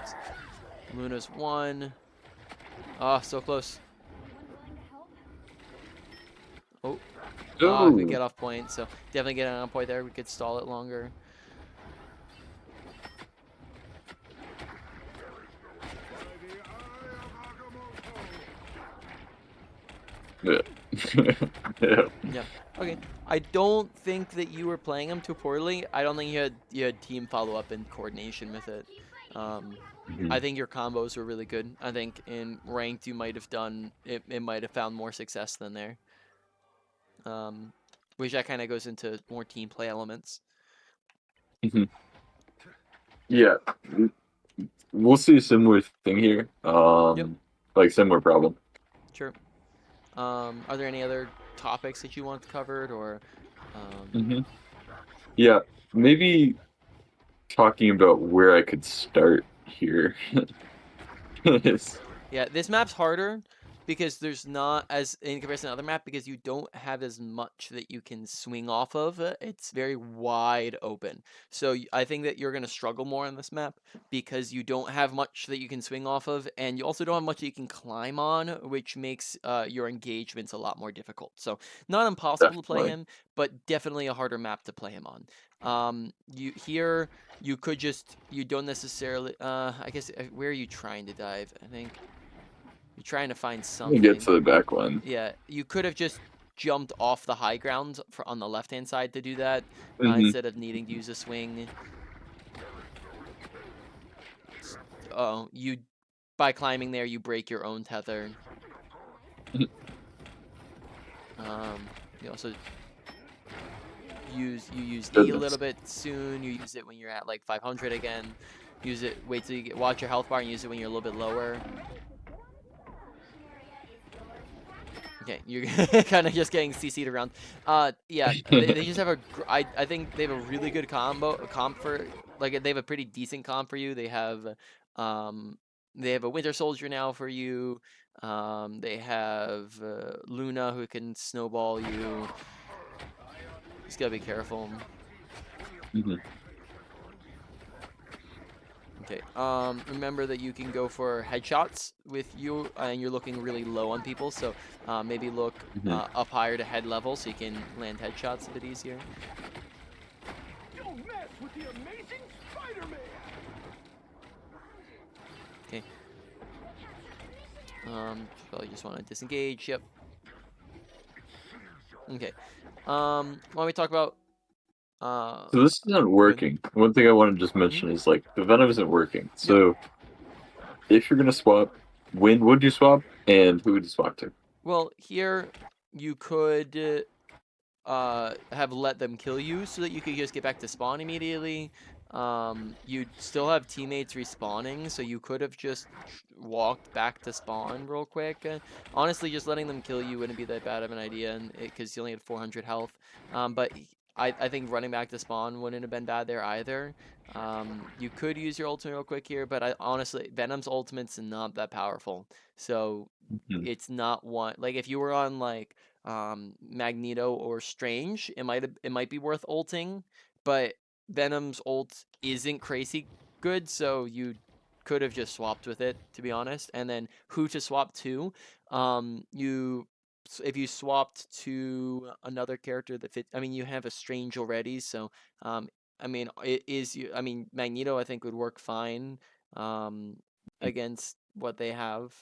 Luna's 1. Oh, so close. Oh, I could Oh. get off point, so definitely get on point there. We could stall it longer. Yeah. Yeah. Yep. Okay. I don't think that you were playing him too poorly. I don't think you had team follow up and coordination with it. Um, I Mhm. think your combos were really good. I think in ranked you might have done it. It might have found more success than there. Um, which that kind of goes into more team play elements. Mhm. Yeah. We'll see a similar thing here. Yep. Like similar problem. Sure. Are there any other topics that you want covered, or um, Hmm. Yeah. Maybe talking about where I could start here. It's- yeah, this map's harder because there's not as in comparison to other map because you don't have as much that you can swing off of. It's very wide open. So I think that you're gonna struggle more on this map because you don't have much that you can swing off of, and you also don't have much that you can climb on, which makes your engagements a lot more difficult. So not impossible to play Definitely. him, but definitely a harder map to play him on. You here you could just you don't necessarily I guess where are you trying to dive? I think you're trying to find Let me get something. to the back line. Yeah, you could have just jumped off the high ground for on the left-hand side to do that Hmm. instead of needing to use a swing. Oh, you by climbing there you break your own tether. You also use E a Goodness. little bit soon. You use it when you're at like 500 again. Use it. Wait till you watch your health bar and use it when you're a little bit lower. Okay, you're kind of just getting CC'd around. Yeah, they just have I think they have a really good comp for like they have a pretty decent comp for you. Um they have a Winter Soldier now for you. They have Luna who can snowball you. Just gotta be careful. Hmm. Okay. Remember that you can go for headshots with you, and you're looking really low on people. So maybe look Hmm. up higher to head level so you can land headshots a bit easier. Don't mess with the amazing Spider-Man! Okay. Probably just want to disengage. Yep. Okay. Why don't we talk about So this isn't Win? working. One thing I want to just Hmm? mention is like the Venom isn't working. Yep. So if you're gonna swap, when would you swap, and who would you swap to? Well, here you could have let them kill you so that you could just get back to spawn immediately. You'd still have teammates respawning, so you could have just walked back to spawn real quick. Honestly, just letting them kill you wouldn't be that bad of an idea, and because you only had 400 health. But I think running back to spawn wouldn't have been bad there either. You could use your ultimate real quick here, but I honestly Venom's ultimate's not that powerful, so Mhm. it's not one like if you were on like Magneto or Strange, it might be worth ulting, but Venom's ult isn't crazy good, so you could have just swapped with it, to be honest. And then who to swap to? You if you swapped to another character that fit, I mean, you have a Strange already, so I mean, it is you. I mean, Magneto, I think would work fine um, against what they have.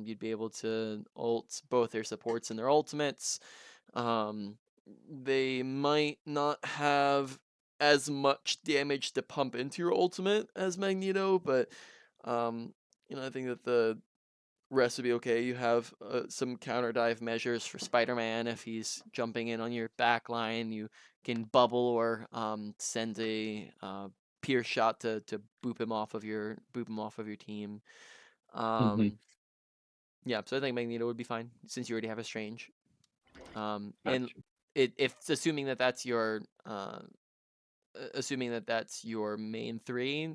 You'd be able to ult both their supports and their ultimates. Um, they might not have as much damage to pump into your ultimate as Magneto, but um, I think that the rest would be okay. You have some counter dive measures for Spider-Man if he's jumping in on your back line. You can bubble or send a pierce shot to boop him off of your team. Mhm. Um, yeah, so I think Magneto would be fine since you already have a Strange. And Gotcha. if it's assuming that that's your main three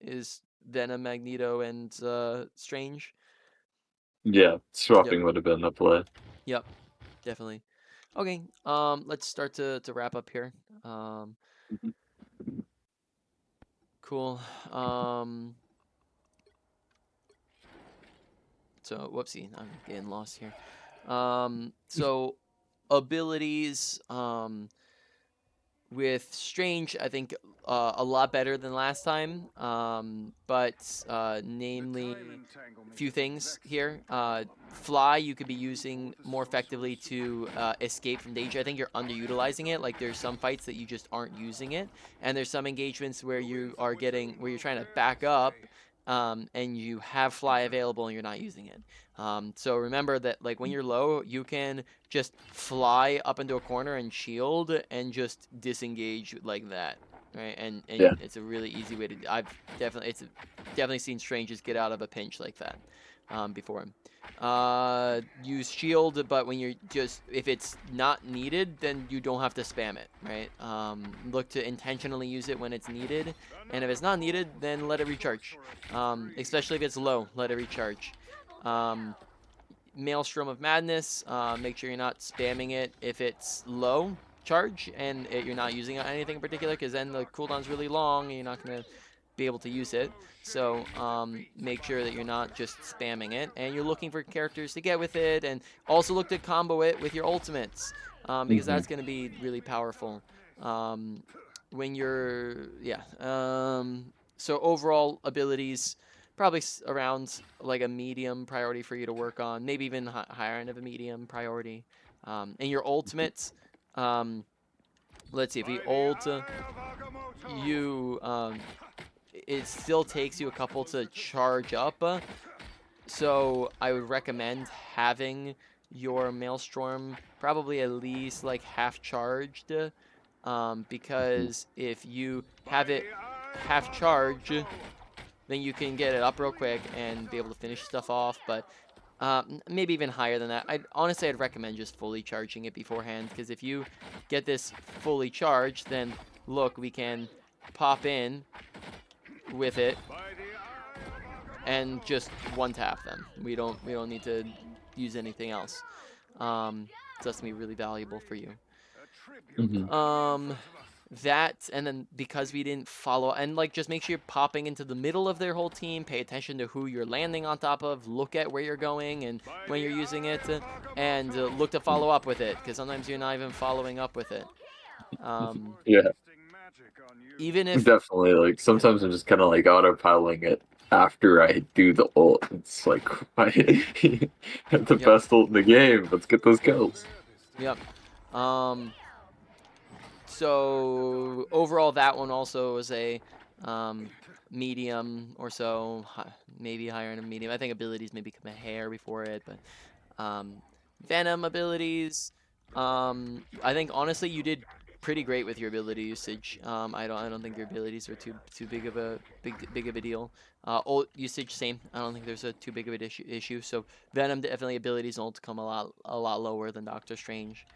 is Venom, Magneto, and Strange. Yeah, Yep, swapping would have been a play. yep, definitely. Okay, let's start to wrap up here. Um, Mhm. cool. So whoopsie, I'm getting lost here. So abilities. With Strange, I think a lot better than last time. But The namely, tile a entanglement few is a things vexing here. problem. Fly, you could be using Both the more effectively sorceress to escape from danger. I think you're underutilizing it. Like there's some fights that you just aren't using it, and there's some engagements where The winds of where you're Winterhold trying to dare to back up. stay. And you have fly available and you're not using it. So remember that like when you're low, you can just fly up into a corner and shield and just disengage like that, right? Yeah. And it's a really easy way to. Definitely seen Strangers get out of a pinch like that before. Use shield, but when you're just if it's not needed, then you don't have to spam it, right? Look to intentionally use it when it's needed, and if Another it's not needed, foe then for let the it recharge. sorceress to freeze. Especially if it's low, let it recharge. Um, Maelstrom of Madness. Make sure you're not spamming it if it's low charge and you're not using anything in particular, because then the cooldown's really long and you're not going to be able to use it. So make sure that you're not just spamming it, and you're looking for characters to get with it, and also look to combo it with your ultimates, because that's going to be really powerful. When you're, so overall abilities, probably around like a medium priority for you to work on, maybe even higher end of a medium priority. And your ultimates, let's see, if you ult, you, it still takes you a couple to charge up. So I would recommend having your Maelstrom probably at least like half charged. Because if you have it half charged, then you can get it up real quick and be able to finish stuff off. But maybe even higher than that. Honestly, I'd recommend just fully charging it beforehand, because if you get this fully charged, then look, we can pop in with it and just one tap them. We don't need to use anything else. So that's gonna be really valuable for you. That, and then because we didn't follow, and like, just make sure you're popping into the middle of their whole team, pay attention to who you're landing on top of, look at where you're going and when you're using it, and look to follow up with it, because sometimes you're not even following up with it. Yeah, Even if, definitely. Like sometimes I'm just kind of like autopiloting it after I do the ult. It's like I have the best ult in the game. Let's get those kills. Yep. So overall, that one also was a medium or so, maybe higher in a medium. I think abilities maybe come a hair before it, but Venom abilities. I think honestly you did pretty great with your ability usage. I don't think your abilities are too big of a deal. Ult usage, same. I don't think there's a too big of an issue. So Venom definitely abilities and ult come a lot lower than Doctor Strange.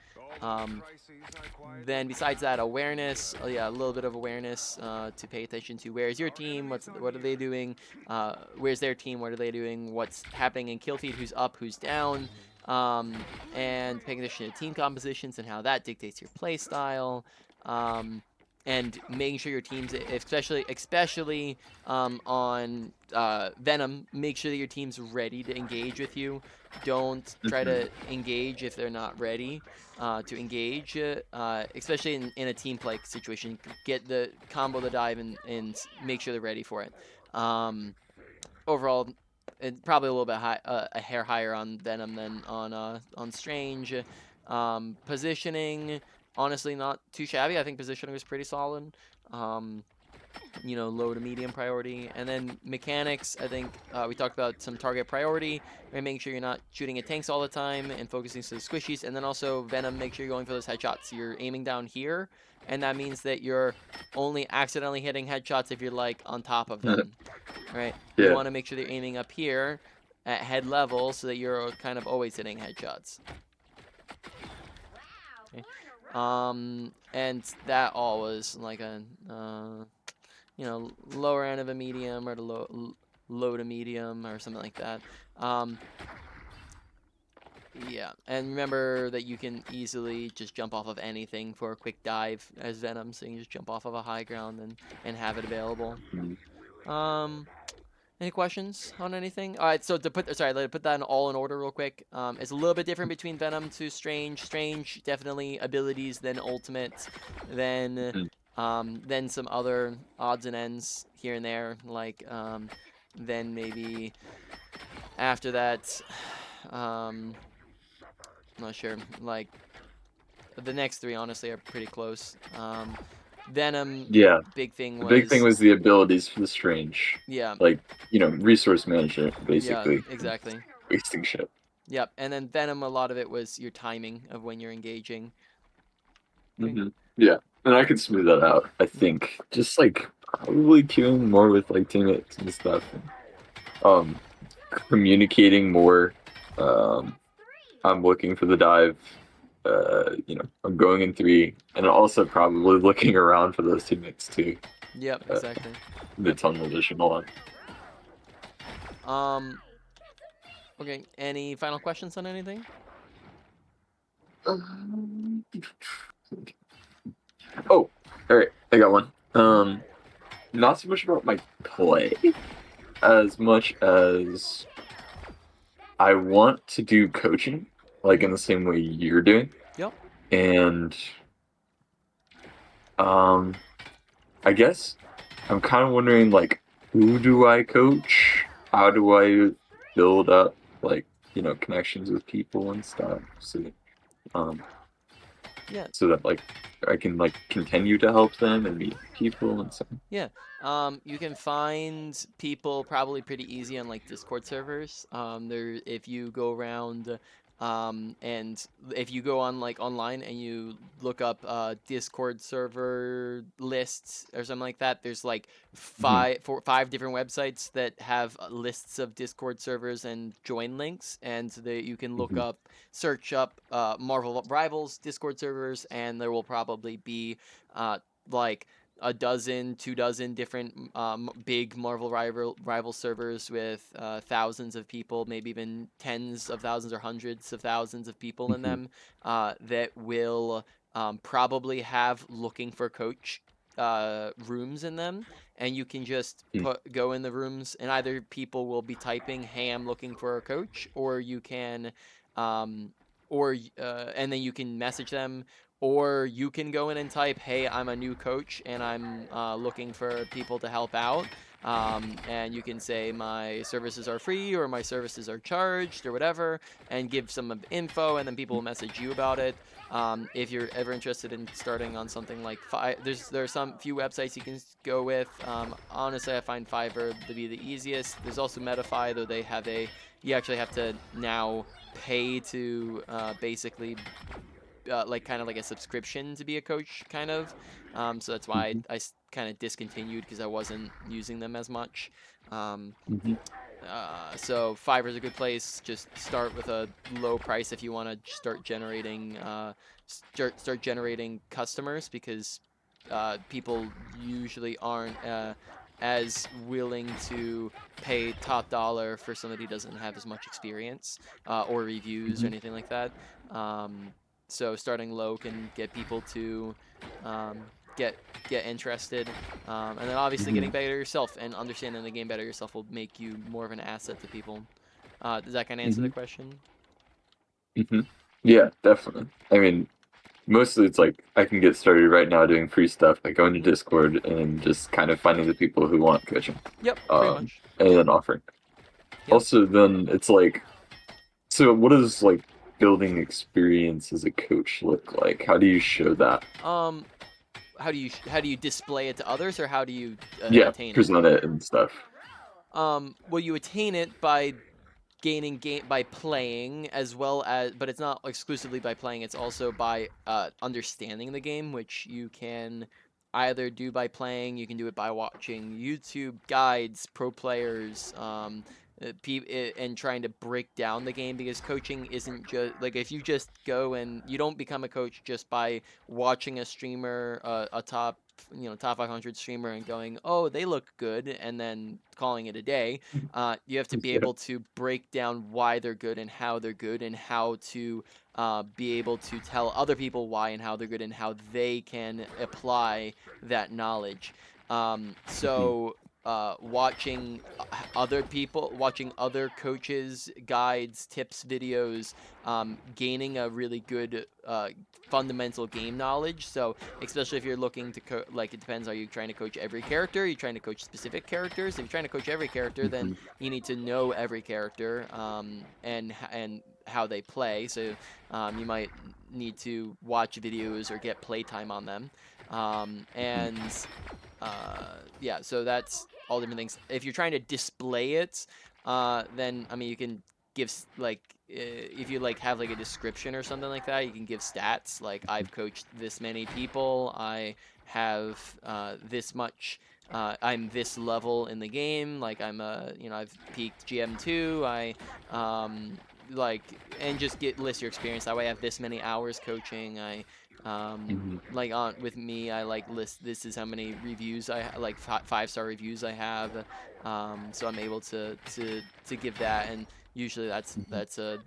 Then besides that, awareness, a little bit of awareness to pay attention to. Where's your team? What are they doing? Where's their team? What are they doing? What's happening in kill feed? Who's up? Who's down? And paying attention to team compositions and how that dictates your play style. And making sure your teams, especially on Venom, make sure that your team's ready to engage with you. Don't try to engage if they're not ready to engage, especially in a team play situation. Get the combo the dive and make sure they're ready for it. Overall, it's probably a little bit high, a hair higher on Venom than on Strange. Positioning, honestly, not too shabby. I think positioning was pretty solid. Low to medium priority. And then mechanics, I think we talked about some target priority, and making sure you're not shooting at tanks all the time and focusing on the squishies. And then also Venom, make sure you're going for those headshots. You're aiming down here, and that means that you're only accidentally hitting headshots if you're like on top of them, right? Yeah. You want to make sure they're aiming up here at head level so that you're kind of always hitting headshots. Okay. And that all was like a lower end of a medium, or the low to medium or something like that. Yeah, and remember that you can easily just jump off of anything for a quick dive as Venom, so you can just jump off of a high ground and have it available. Any questions on anything? All right, so let me put that all in order real quick. It's a little bit different between Venom to Strange. Strange, definitely abilities, then ultimate, then some other odds and ends here and there, like then maybe after that, I'm not sure. Like the next three, honestly, are pretty close. Venom, Yeah. big thing The was big thing was the abilities for the Strange. Yeah. Like, resource management, basically. Yeah, exactly. Wasting shit. Yep, and then Venom, a lot of it was your timing of when you're engaging. Okay. Yeah, and I could smooth that out, I think. Just, like, probably queuing more with, like, teammates and stuff. And, communicating more. I'm looking for the dive. I'm going in 3. And also probably looking around for those teammates, too. Yep, exactly. The tunnel vision a lot. Okay. Any final questions on anything? Oh, all right. I got one. Mhm. Not so much about my play as much as I want to do coaching, like in Mhm. the same way you're doing. Yep. And um, I guess I'm kind of wondering, like, who do I coach? How do I build up, like, connections with people and stuff? Um, Yeah. so that like I can like continue to help them and meet people and stuff. Yeah. You can find people probably pretty easy on like Discord servers. There, if you go around, and if you go on like online and you look up Discord server lists or something like that, there's like Hmm. five different websites that have lists of Discord servers and join links, and that you can look Hmm. up, search up Marvel Rivals Discord servers, and there will probably be like a dozen, 2 dozen different big Marvel rival servers with thousands of people, maybe even tens of thousands or hundreds of thousands of people in Hmm. them that will probably have looking for coach rooms in them, and you can just go in the rooms, and either people will be typing, "Hey, I'm looking for a coach," or you can, um, and then you can message them, or you can go in and type, "Hey, I'm a new coach and I'm looking for people to help out." And you can say, "My services are free," or "My services are charged," or whatever, and give some info, and then people will message you about it. If you're ever interested in starting on something like there are some few websites you can go with. Honestly, I find Fiverr to be the easiest. There's also Metafy, though they have you actually have to now pay to basically like kind of like a subscription to be a coach, kind of. So that's why Hmm. I kind of discontinued because I wasn't using them as much. Um, Hmm. so Fiverr is a good place. Just start with a low price if you want to start generating start generating customers, because people usually aren't as willing to pay top dollar for somebody who doesn't have as much experience or reviews or Hmm. anything like that. Um, so starting low can get people to um, get interested, and then obviously Hmm. getting better yourself and understanding the game better yourself will make you more of an asset to people. Does that kind of answer Hmm. the question? Hmm. Yeah, definitely. I mean, mostly it's like I can get started right now doing free stuff, like going to Discord and just kind of finding the people who want coaching, Yep, pretty much. and then offering. Yep. Also, then it's like, so what does like building experience as a coach look like? How do you show that? Um, how do you display it to others, or how do you Yeah, attain it? present it and stuff. Well, you attain it by gaining game by playing, as well as, but it's not exclusively by playing, it's also by understanding the game, which you can either do by playing, you can do it by watching YouTube guides, pro players, and trying to break down the game, because coaching isn't just like, if you just go and you don't become a coach just by watching a streamer, a top, top 500 streamer, and going, "Oh, they look good," and then calling it a day. You have to be Yeah. able to break down why they're good and how they're good, and how to be able to tell other people why and how they're good, and how they can apply that knowledge. Mhm. Watching other people, watching other coaches, guides, tips, videos, gaining a really good fundamental game knowledge. So especially if you're looking to like, it depends, are you trying to coach every character, are you trying to coach specific characters? If you're trying to coach every character, then Mhm. you need to know every character, and how they play. So you might need to watch videos or get playtime on them, Mhm. and yeah, so that's all different things. If you're trying to display it, then I mean, you can give like, if you like have like a description or something like that, you can give stats like, "I've coached this many people, I have this much, I'm this level in the game, like I'm a, I've peaked GM2, I like," and just list your experience. That way I have this many hours coaching, I Mhm. Like on with me, I like list this is how many reviews like 5-star reviews I have. So I'm able to give that, and usually Mhm. that's a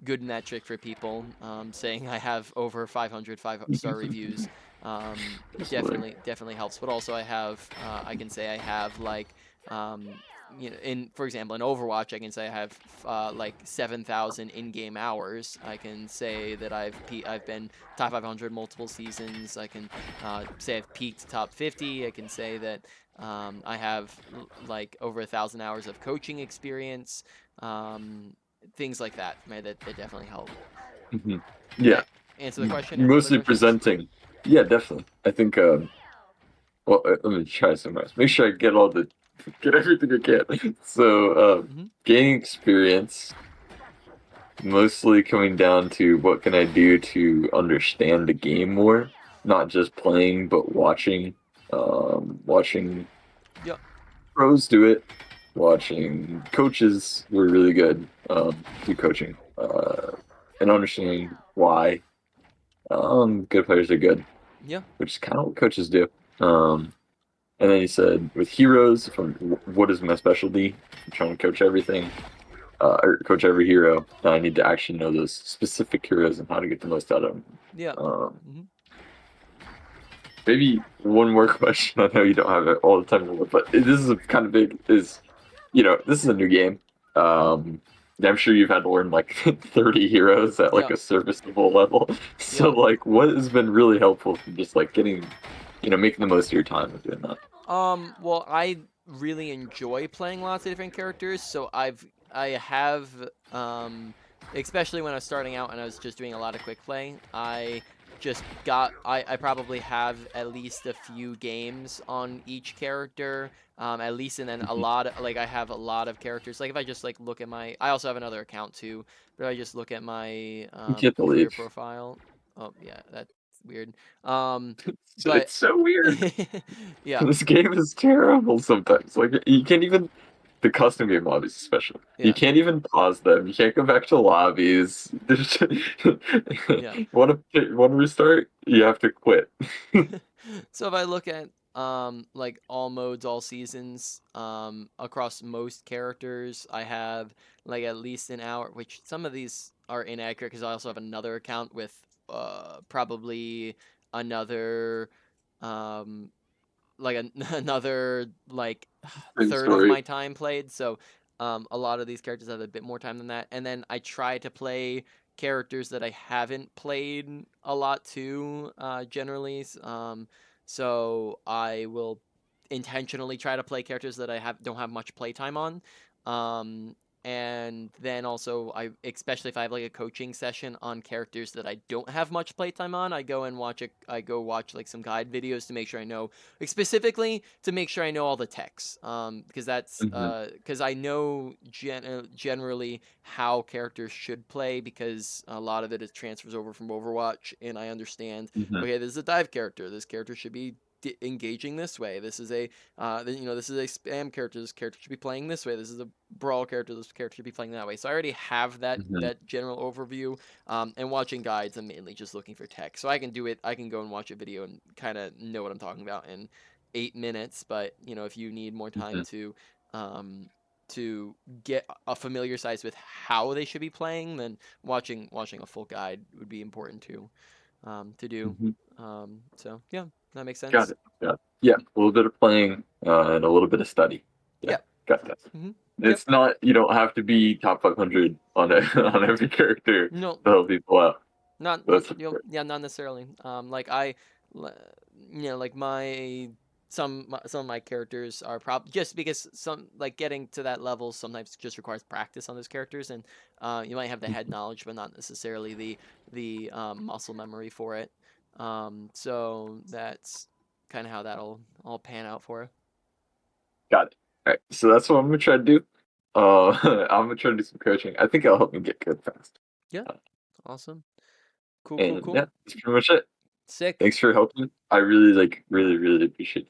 good metric for people. Saying I have over 500 5-star reviews Absolutely. definitely helps. But also I can say I have like in for example in Overwatch I can say I have like 7,000 in-game hours. I can say that I've been top 500 multiple seasons. I can say I've peaked top 50. I can say that I have like over 1,000 hours of coaching experience. Um, Things like that, right? That definitely help. Mhm. Did Yeah, that answer the question? Any other mostly questions? presenting. Yeah, definitely. I think. Well, let me try some rest. Make sure I get everything I can. So, Mm-hmm. gaining experience, mostly coming down to what can I do to understand the game more, not just playing, but watching. Watching Yep. pros do it. Watching coaches were really good. Do coaching. And understanding why good players are good, Yeah. which is kind of what coaches do. Um, and then he said, with heroes, from what is my specialty? I'm trying to coach everything, or coach every hero. I need to actually know those specific heroes and how to get the most out of them. Yeah. Um, Mm-hmm. Maybe one more question. I know you don't have it all the time, but this is kind of big. This is a new game. Um, I'm sure you've had to learn like 30 heroes at like Yeah. a serviceable level. So Yeah. like, what has been really helpful for just like making the most of your time with doing that? Well, I really enjoy playing lots of different characters, so I have especially when I was starting out and I was just doing a lot of quick play, I probably have at least a few games on each character, at least, and then a Mhm. lot of like I have a lot of characters. Like if I just like look at I also have another account too, but if I just look at my You get to career leave. profile. Oh yeah, that's weird. Um, It's but so weird. yeah, This game is terrible sometimes. Like you can't even the custom game lobbies especially. You yeah, can't even pause them. You can't go back to lobbies. yeah. Want to restart? You have to quit. So if I look at like all modes, all seasons, across most characters, I have like at least an hour, which some of these are inaccurate because I also have another account with probably another um like another like Same third of story. my time played. So a lot of these characters have a bit more time than that. And then I try to play characters that I haven't played a lot too, generally. So I will intentionally try to play characters that I don't have much playtime on. Um, and then also especially if I have like a coaching session on characters that I don't have much playtime on, I go watch like some guide videos to make sure I know, like specifically to make sure I know all the techs, because Hmm. I know generally how characters should play because a lot of it is transfers over from Overwatch, and I understand. Hmm. Okay, this is a dive character. This character should be engaging this way. This is a spam character. This character should be playing this way. This is a brawl character. This character should be playing that way. So I already have Hmm. that general overview. And watching guides, I'm mainly just looking for tech. So I can do it. I can go and watch a video and kind of know what I'm talking about in 8 minutes. But if you need more time Hmm. um, to get a familiar size with how they should be playing, then watching a full guide would be important too, to do. Hmm. So yeah, that makes Got sense. it. Got it. Yeah, a little bit of playing and a little bit of study. Yeah, Yep. got that. Hmm. Yep. It's not you don't have to be top 500 on on every character to No, help people out. not That's yeah, not necessarily. Like I, l- like some of my characters are just because some like getting to that level sometimes just requires practice on those characters, and you might have the head knowledge, but not necessarily the muscle memory for it. So that's kind of how that'll all pan out for. got it. All right, so that's what I'm gonna try to do. I'm gonna try to do some coaching. I think it'll help me get good fast. Yeah. Uh, Awesome. Cool. Cool. and Cool. yeah, that's pretty much it. Sick. Thanks for helping. I really really appreciate